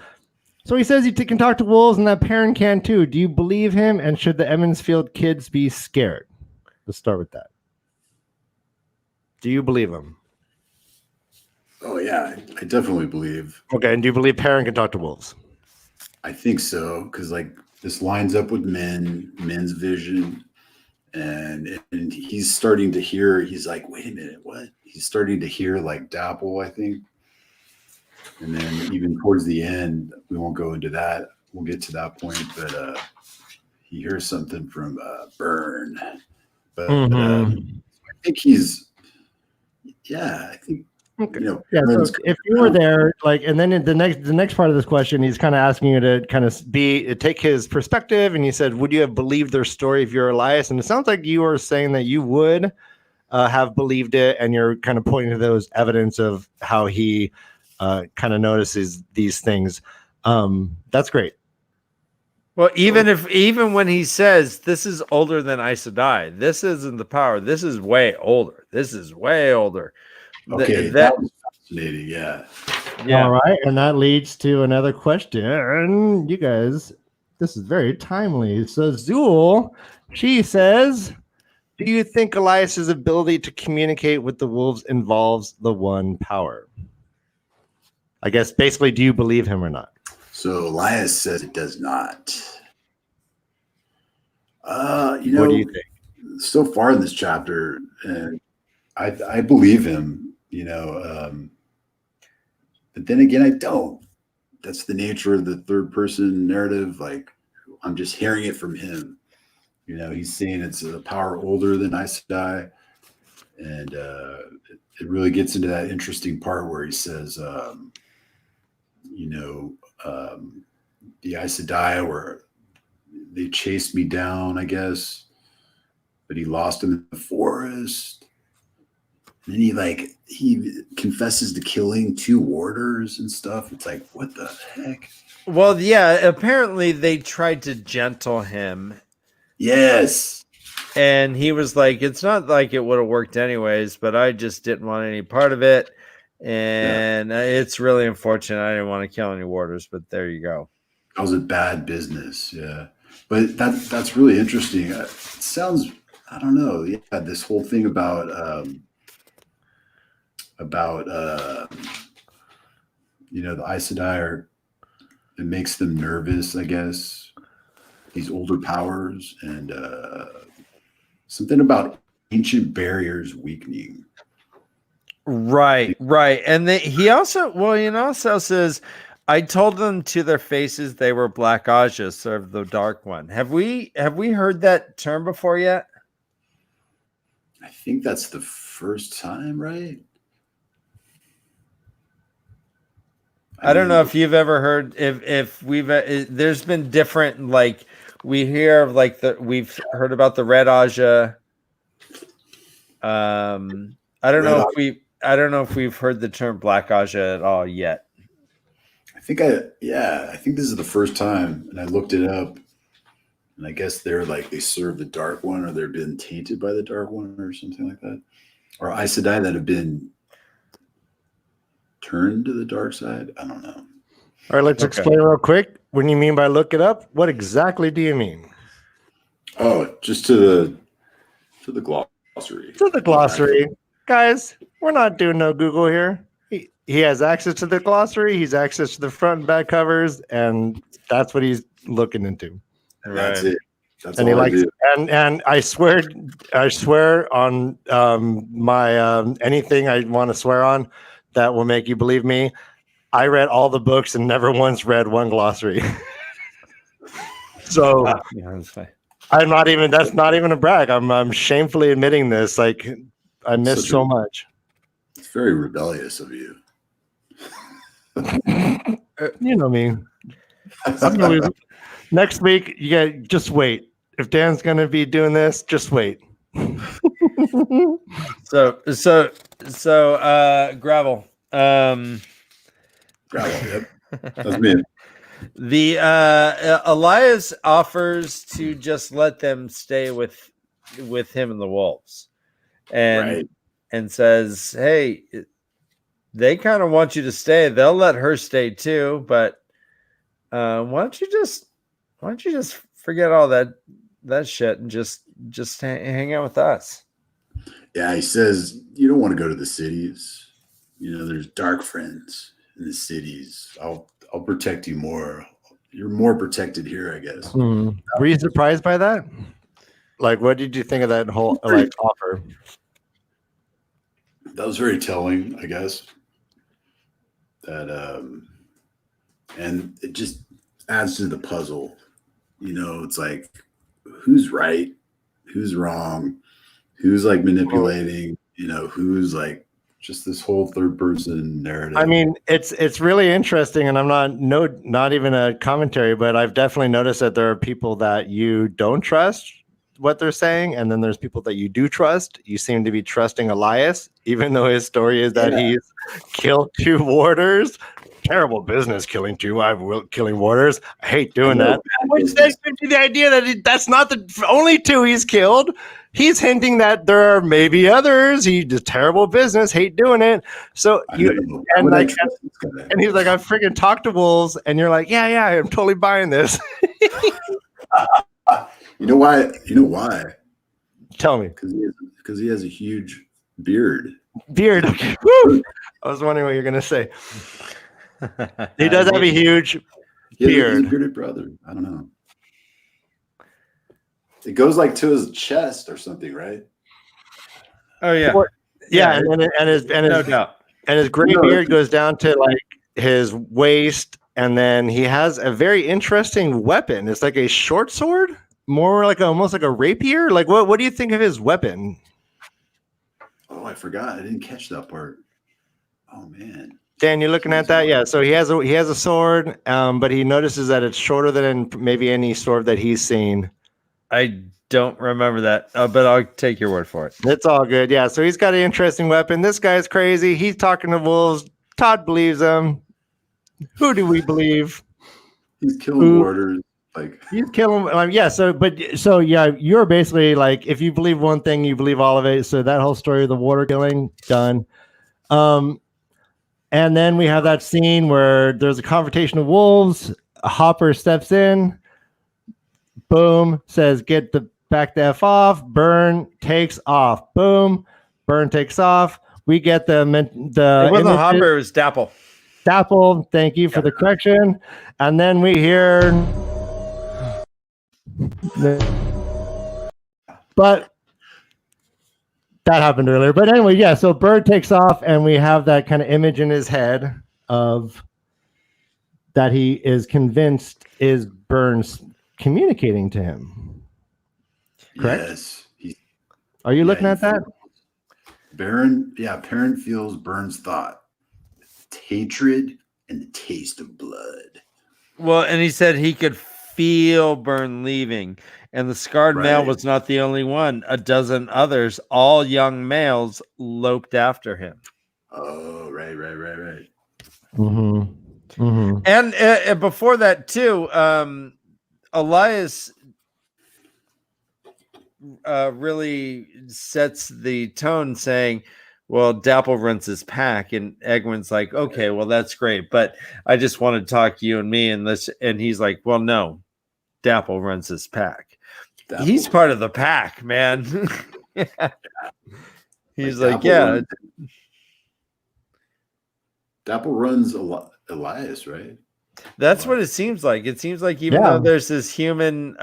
he can talk to wolves and that Perrin can too. Do you believe him? And should the Emmonsfield kids be scared? Let's start with that. Do you believe him? Oh yeah, I definitely believe. Okay, and do you believe Perrin can talk to wolves? I think so, because like this lines up with men's vision, and he's starting to hear. He's like, wait a minute, what? He's starting to hear like Dapple, I think. And then even towards the end, we won't go into that. We'll get to that point, but he hears something from Burn. But I think he's, I think. Okay. Yeah. So if you were there, like, and then in the next part of this question, he's kind of asking you to kind of take his perspective, and he said, "Would you have believed their story if you're Elias?" And it sounds like you were saying that you would have believed it, and you're kind of pointing to those evidence of how he kind of notices these things. That's great. Well, even when he says this is older than Aes Sedai, this isn't the power. This is way older. This is way older. Okay, that was fascinating. Yeah. All right, and that leads to another question. You guys, this is very timely. So Zool, she says, do you think Elias's ability to communicate with the wolves involves the one power? I guess basically, do you believe him or not? So Elias says it does not. What do you think? So far in this chapter, I believe him, but then again, I don't. That's the nature of the third person narrative. Like, I'm just hearing it from him. He's saying it's a power older than Aes Sedai. And it really gets into that interesting part where he says, the Aes Sedai were, they chased me down, I guess, but he lost him in the forest. And then he confesses to killing 2 warders and stuff. It's like, what the heck? Well, yeah, apparently they tried to gentle him. Yes. And he was like, it's not like it would have worked anyways, but I just didn't want any part of it. And it's really unfortunate. I didn't want to kill any warders, but there you go. That was a bad business. Yeah. But that's really interesting. It sounds, I don't know. Yeah. This whole thing about the Aes Sedai it makes them nervous, I guess. These older powers and something about ancient barriers weakening. Right. And he also says, I told them to their faces they were Black Aja, serve the Dark One. Have we heard that term before yet? I think that's the first time, right? I don't know if you've ever heard if we've there's been different, like we hear of like we've heard about the Red Aja. I don't know if we've heard the term Black Aja at all yet. I think this is the first time, and I looked it up, and I guess they're like they serve the Dark One, or they've been tainted by the Dark One, or something like that, or Aes Sedai that have been turned to the dark side. I don't know. All right, let's explain real quick. When you mean by look it up, what exactly do you mean? Oh, just to the glossary. To the glossary. Guys, we're not doing no Google here. He has access to the glossary. He's access to the front and back covers, and that's what he's looking into. And that's it. That's and all he I likes do. and I swear on my anything I want to swear on that will make you believe me. I read all the books and never once read one glossary. So I'm not even. That's not even a brag. I'm shamefully admitting this. Like I missed so much. It's very rebellious of you. You know me. Next week, just wait. If Dan's gonna be doing this, just wait. So gravel. Gravel, yep. That's me. The Elias offers to just let them stay with him and the wolves, and says, "Hey, they kind of want you to stay. They'll let her stay too, but why don't you just forget all that shit and just hang out with us?" Yeah, he says you don't want to go to the cities. There's dark friends in the cities. I'll protect you more. You're more protected here, I guess. Were you surprised by that? Like, what did you think of that whole offer? That was very telling, I guess. That and it just adds to the puzzle. It's like who's right, who's wrong, who's like manipulating. Who's like just this whole third person narrative. I mean, it's really interesting, and I'm not even a commentary, but I've definitely noticed that there are people that you don't trust what they're saying, and then there's people that you do trust. You seem to be trusting Elias, even though his story is that he's killed 2 warders. Terrible business killing 2 killing warders. I hate doing that. Which gives you the idea that that's not the only 2 he's killed. He's hinting that there are maybe others. He does terrible business, hate doing it. So and he's like, I freaking talked to wolves, and you're like, yeah, I'm totally buying this. You know why? Tell me. Because he has a huge beard. Woo! I was wondering what you're gonna say. He does have a huge beard. He's a bearded brother. I don't know. It goes like to his chest or something, right? Oh yeah, and his gray beard goes down to like his waist, and then he has a very interesting weapon. It's like a short sword, more like almost like a rapier. Like what do you think of his weapon? I forgot. I didn't catch that part. Oh man. Dan, you're looking at that? Yeah. So he has a sword, but he notices that it's shorter than maybe any sword that he's seen. I don't remember that, but I'll take your word for it. It's all good. Yeah. So he's got an interesting weapon. This guy's crazy. He's talking to wolves. Todd believes him. Who do we believe? He's killing warders. Like he's killing. Yeah. So yeah, you're basically like, if you believe one thing, you believe all of it. So that whole story of the water killing, done. And then we have that scene where there's a confrontation of wolves. A Hopper steps in. Boom, says, get the back the F off. Burn takes off. Boom, Burn takes off. We get the it wasn't Hopper, it was Dapple. Dapple, thank you for the correction. And then we hear, but that happened earlier. But anyway, yeah, so Bird takes off, and we have that kind of image in his head of that he is convinced is Burns communicating to him. Correct? Yes. Are you looking at that? Perrin feels Burns' thought. Hatred and the taste of blood. Well, and he said he could feel Burn leaving, and the scarred male was not the only one. A dozen others, all young males, loped after him. Oh, right. Mm-hmm. Mm-hmm. And before that too, Elias really sets the tone, saying, well, Dapple runs his pack, and Egwin's like, okay, well, that's great, but I just want to talk to you and me, and he's like, well, no, Dapple runs his pack. He's part of the pack, man. He's like Dapple Dapple runs Elias, right? That's what it seems like. It seems like even though there's this human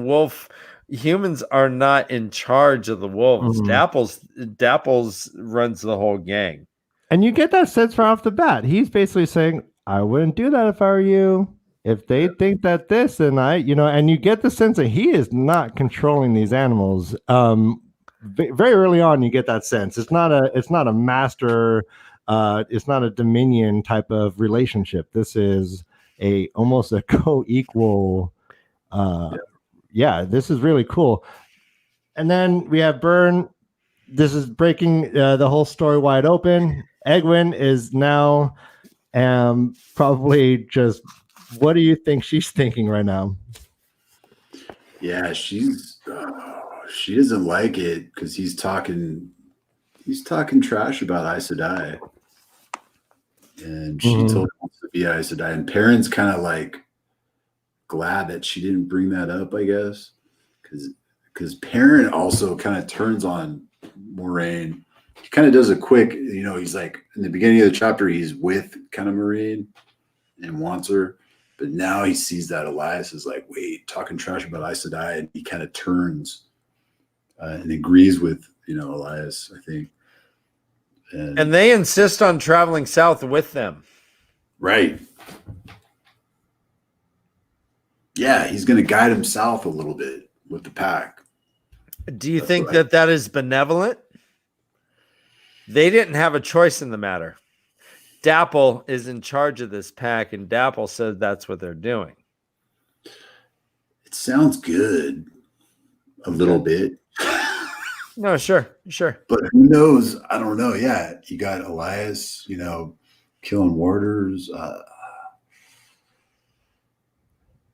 wolf, humans are not in charge of the wolves. Mm-hmm. Dapples runs the whole gang. And you get that sense right off the bat. He's basically saying, I wouldn't do that if I were you. If they think that this and and you get the sense that he is not controlling these animals. Very early on, you get that sense. It's not a master, it's not a dominion type of relationship. This is almost a co-equal. This is really cool. And then we have Burn. This is breaking the whole story wide open. Egwin is now probably just, what do you think she's thinking right now? Yeah, she doesn't like it because he's talking trash about Aes Sedai. And she told him to be Aes Sedai. And Perrin's kind of like glad that she didn't bring that up, I guess. Because Perrin also kind of turns on Moiraine. He kind of does a quick, he's like, in the beginning of the chapter, he's with kind of Moiraine and wants her. But now he sees that Elias is like, wait, talking trash about Aes Sedai, and he kind of turns and agrees with, Elias, I think. And they insist on traveling south with them. Right. Yeah, he's going to guide him south a little bit with the pack. Do you think that is benevolent? They didn't have a choice in the matter. Dapple is in charge of this pack, and Dapple says that's what they're doing. It sounds good a little bit. No, sure. But who knows? I don't know. Yeah, you got Elias, killing warders.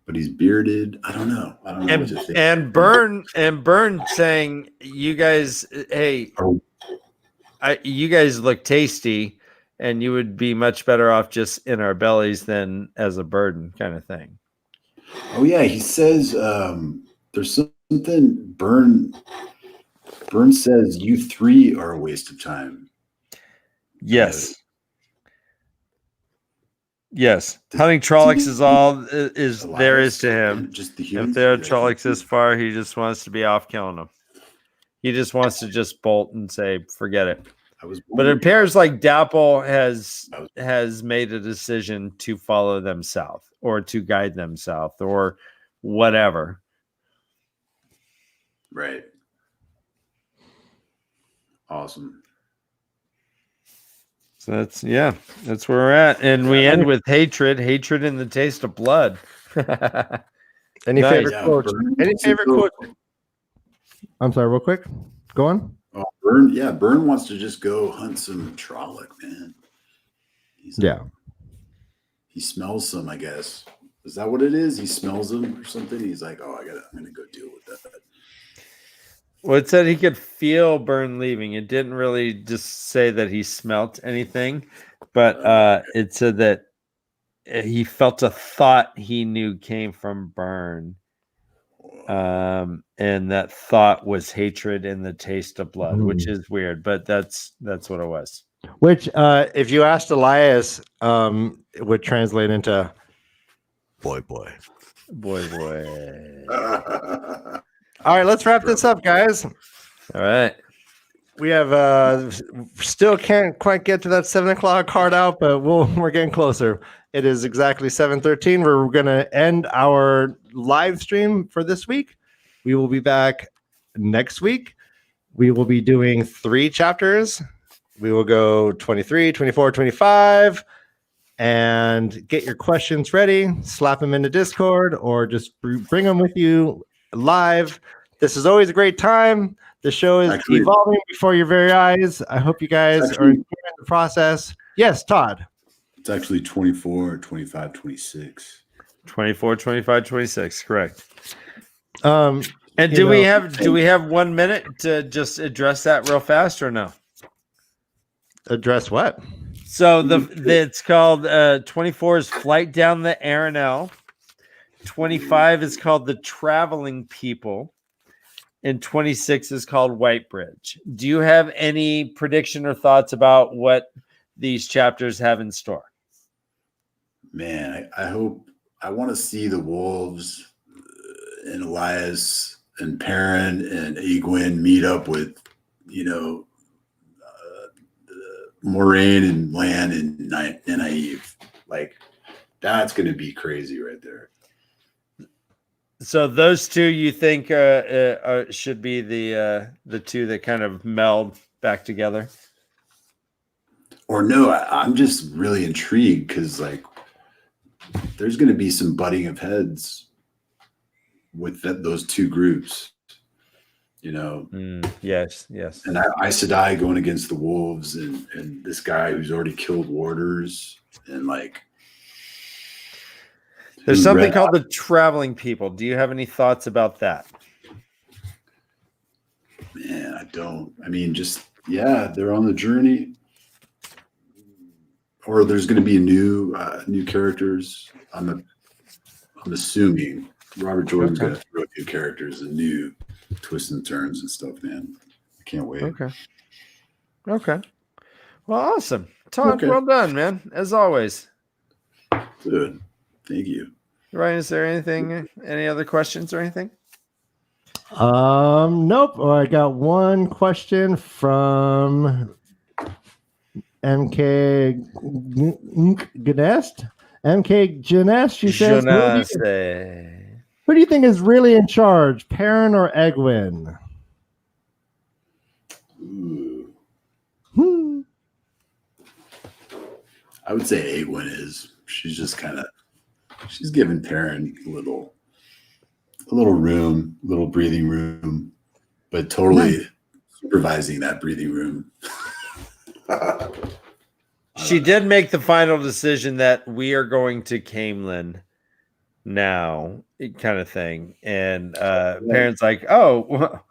But he's bearded. I don't know. What to think. And Burn saying, you guys, hey, you guys look tasty, and you would be much better off just in our bellies than as a burden, kind of thing. Oh yeah, he says there's something Burn says you three are a waste of time. Yes. Yes. Hunting Trollocs is all is Elias, there is to him. Just the humans. If there are Trollocs this far, he just wants to be off killing them. He just wants to just bolt and say, forget it. But it appears like Dapple has made a decision to follow them south, or to guide them south, or whatever. Right. Awesome. So that's that's where we're at. And we end with hatred in the taste of blood. Any Nice. favorite quotes? Burn. Any favorite quotes? I'm sorry, real quick. Go on. Oh, Burn wants to just go hunt some Trolloc, man. He smells some, I guess. Is that what it is? He smells them or something. He's like, "Oh, I'm gonna go deal with that." Well, it said he could feel Burn leaving. It didn't really just say that he smelt anything, but it said that he felt a thought he knew came from Burn. And that thought was hatred in the taste of blood, which is weird, but that's what it was. Which, if you asked Elias, it would translate into boy. Boy. All right, let's wrap this up, guys. All right. We have still can't quite get to that 7:00 card out, but we're getting closer. It is exactly 7:13. We're going to end our live stream for this week. We will be back next week. We will be doing 3 chapters. We will go 23, 24, 25, and get your questions ready. Slap them into Discord or just bring them with you live. This is always a great time. The show is evolving before your very eyes. I hope you guys are enjoying the process. Yes, Todd. It's actually 24, 25, 26. 24, 25, 26, correct. And do we have 1 minute to just address that real fast or no? Address what? So it's called 24 is Flight Down the Arenal. 25 is called The Traveling People. And 26 is called White Bridge. Do you have any prediction or thoughts about what these chapters have in store? Man, I want to see the wolves and Elias and Perrin and Egwene meet up with, Moraine and Lan and Nynaeve. Like, that's going to be crazy right there. So those two you think should be the two that kind of meld back together? Or no, I'm just really intrigued because like there's going to be some butting of heads with those two groups, Yes. And Aes Sedai going against the wolves and this guy who's already killed warders and like. There's something called The Traveling People. Do you have any thoughts about that? Man, I don't. I mean, they're on the journey. Or there's going to be new characters. I'm assuming Robert Jordan's going to throw new characters and new twists and turns and stuff, man. I can't wait. Okay. Well, awesome. Todd, well done, man. As always. Good. Thank you. Ryan, is there any other questions or anything? Nope. Oh, I got one question from MK Gnest. MK Gnest. She says, who do you think is really in charge, Perrin or Egwene? I would say Egwene is. She's just she's giving Perrin a little room, little breathing room, but totally supervising that breathing room. She did make the final decision that we are going to Camelin now, kind of thing. And Perrin's like, oh, well,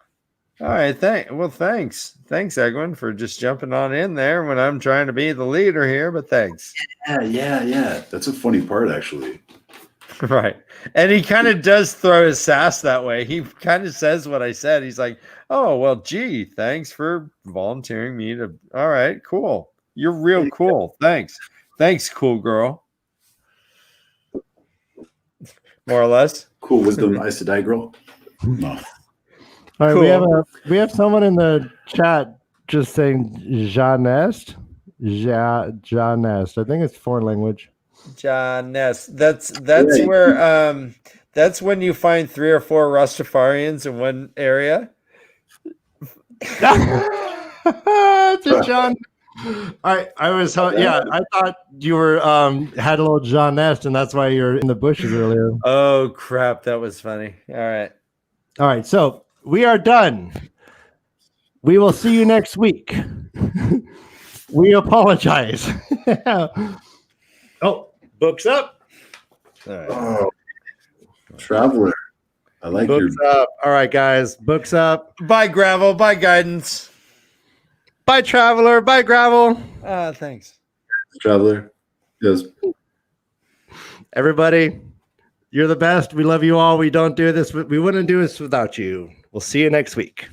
all right, thanks. Thanks, Egwene, for just jumping on in there when I'm trying to be the leader here, but thanks. Yeah. That's a funny part, actually. Right. And he kind of does throw his sass that way. He kind of says what I said. He's like, oh, well, gee, thanks for volunteering me to. All right, cool. You're real cool. Thanks. Thanks, cool girl. More or less. Cool wisdom, Aes Sedai girl. No. All right, Cool. we have someone in the chat just saying Janest. Janest. I think it's foreign language. John Ness. That's where that's when you find 3 or 4 Rastafarians in one area. It's a John. All right, I thought you were had a little John Nest, and that's why you're in the bushes earlier. Oh crap, that was funny. All right, so we are done. We will see you next week. We apologize. Oh, books up. right. Oh, Traveler. I like Books up. All right, guys. Books up. Bye, Gravel. Bye, Guidance. Bye, Traveler. Bye, Gravel. Thanks. Traveler. Yes. Everybody, you're the best. We love you all. We don't do this. We wouldn't do this without you. We'll see you next week.